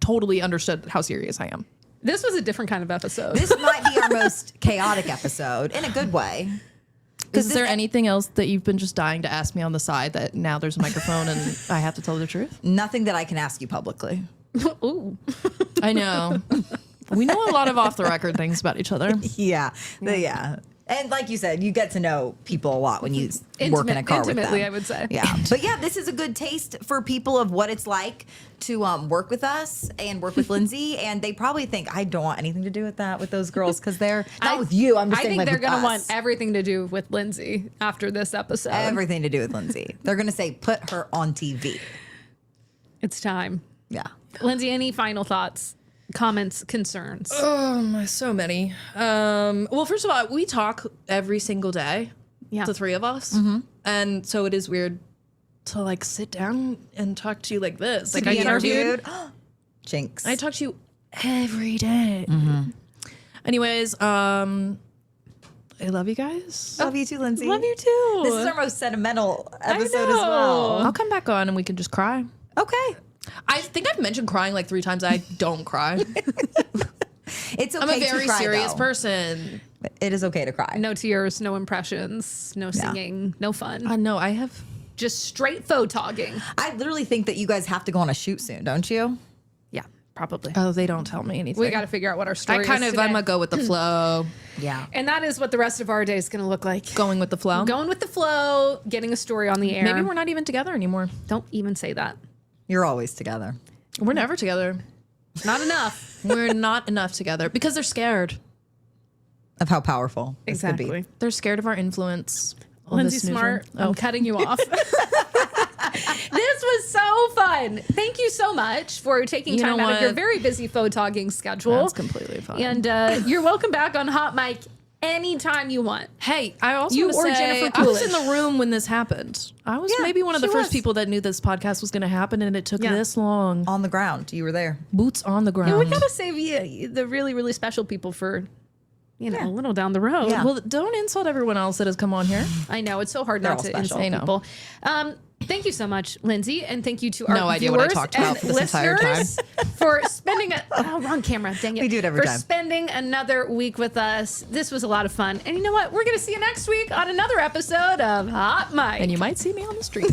Speaker 2: totally understood how serious I am.
Speaker 1: This was a different kind of episode.
Speaker 4: this might be our most chaotic episode in a good way.
Speaker 2: Is there anything else that you've been just dying to ask me on the side that now there's a microphone and I have to tell the truth?
Speaker 4: Nothing that I can ask you publicly.
Speaker 1: Ooh.
Speaker 2: I know. We know a lot of off the record things about each other.
Speaker 4: Yeah. Yeah. And like you said, you get to know people a lot when you work in a car with them.
Speaker 1: Intimately, I would say.
Speaker 4: Yeah. But yeah, this is a good taste for people of what it's like to work with us and work with Lindsay. And they probably think, I don't want anything to do with that, with those girls, because they're not with you. I'm just
Speaker 1: I
Speaker 4: saying,
Speaker 1: think
Speaker 4: like,
Speaker 1: they're
Speaker 4: with
Speaker 1: going to
Speaker 4: us.
Speaker 1: want everything to do with Lindsay after this episode.
Speaker 4: Everything to do with Lindsay. They're going to say, put her on TV.
Speaker 1: It's time.
Speaker 4: Yeah.
Speaker 1: Lindsay, any final thoughts, comments, concerns?
Speaker 2: So many. Well, first of all, we talk every single day.
Speaker 1: Yeah.
Speaker 2: The three of us. And so it is weird to like sit down and talk to you like this. Like
Speaker 4: Be
Speaker 2: I interviewed.
Speaker 4: interviewed. Jinx.
Speaker 2: I talk to you every day. Anyways, I love you guys.
Speaker 4: Love you too, Lindsay.
Speaker 2: Love you too.
Speaker 4: This is our most sentimental episode as
Speaker 1: know.
Speaker 4: well.
Speaker 2: I'll come back on and we can just cry.
Speaker 4: Okay.
Speaker 2: I think I've mentioned crying like 3 times. I don't cry.
Speaker 4: It's okay
Speaker 2: I'm a
Speaker 4: to
Speaker 2: very
Speaker 4: cry,
Speaker 2: serious
Speaker 4: though.
Speaker 2: person.
Speaker 4: It is okay to cry.
Speaker 1: No tears, no impressions, no singing, no fun.
Speaker 2: No, I have.
Speaker 1: Just straight photogging.
Speaker 4: I literally think that you guys have to go on a shoot soon, don't you?
Speaker 1: Yeah, probably.
Speaker 2: Oh, they don't tell me anything.
Speaker 1: We got to figure out what our story
Speaker 2: I kind
Speaker 1: is
Speaker 2: of,
Speaker 1: today.
Speaker 2: I'm a go with the flow.
Speaker 4: Yeah.
Speaker 1: And that is what the rest of our day is going to look like.
Speaker 2: Going with the flow.
Speaker 1: Going with the flow, getting a story on the air.
Speaker 2: Maybe we're not even together anymore.
Speaker 1: Don't even say that.
Speaker 4: You're always together.
Speaker 2: We're never together.
Speaker 1: Not enough.
Speaker 2: We're not enough together because they're scared.
Speaker 4: Of how powerful this could be.
Speaker 1: Exactly.
Speaker 2: They're scared of our influence. on
Speaker 1: Lindsey
Speaker 2: this newsroom.
Speaker 1: Smart,
Speaker 2: Oh.
Speaker 1: I'm cutting you off. This was so fun. Thank you so much for taking
Speaker 2: You
Speaker 1: time
Speaker 2: know
Speaker 1: out of your
Speaker 2: what?
Speaker 1: very busy photogging schedule.
Speaker 2: That's completely fine.
Speaker 1: And you're welcome back on Hot Mic anytime you want.
Speaker 2: Hey, I also
Speaker 1: You
Speaker 2: want to
Speaker 1: or
Speaker 2: say
Speaker 1: Jennifer
Speaker 2: I was in
Speaker 1: Coolidge.
Speaker 2: the room when this happened. I was
Speaker 4: Yeah,
Speaker 2: maybe one of the
Speaker 4: she
Speaker 2: first
Speaker 4: was.
Speaker 2: people that knew this podcast was going to happen, and it took
Speaker 1: Yeah.
Speaker 2: this long.
Speaker 4: On the ground. You were there.
Speaker 2: Boots on the ground.
Speaker 1: We gotta save the really, really special people for, a little down the road.
Speaker 4: Yeah.
Speaker 2: Well, don't insult everyone else that has come on here.
Speaker 1: I know it's so hard
Speaker 4: They're
Speaker 1: not
Speaker 4: all
Speaker 1: to
Speaker 4: special.
Speaker 1: insult
Speaker 2: I know.
Speaker 1: people. Thank you so much, Lindsay, and thank you to our
Speaker 2: No idea what I
Speaker 1: viewers
Speaker 2: talked about
Speaker 1: and
Speaker 2: for this entire time.
Speaker 1: listeners for spending wrong camera. Dang it!
Speaker 4: We do it every
Speaker 1: for
Speaker 4: time.
Speaker 1: spending another week with us. This was a lot of fun, and you know what? We're gonna see you next week on another episode of Hot Mic.
Speaker 2: And you might see me on the street.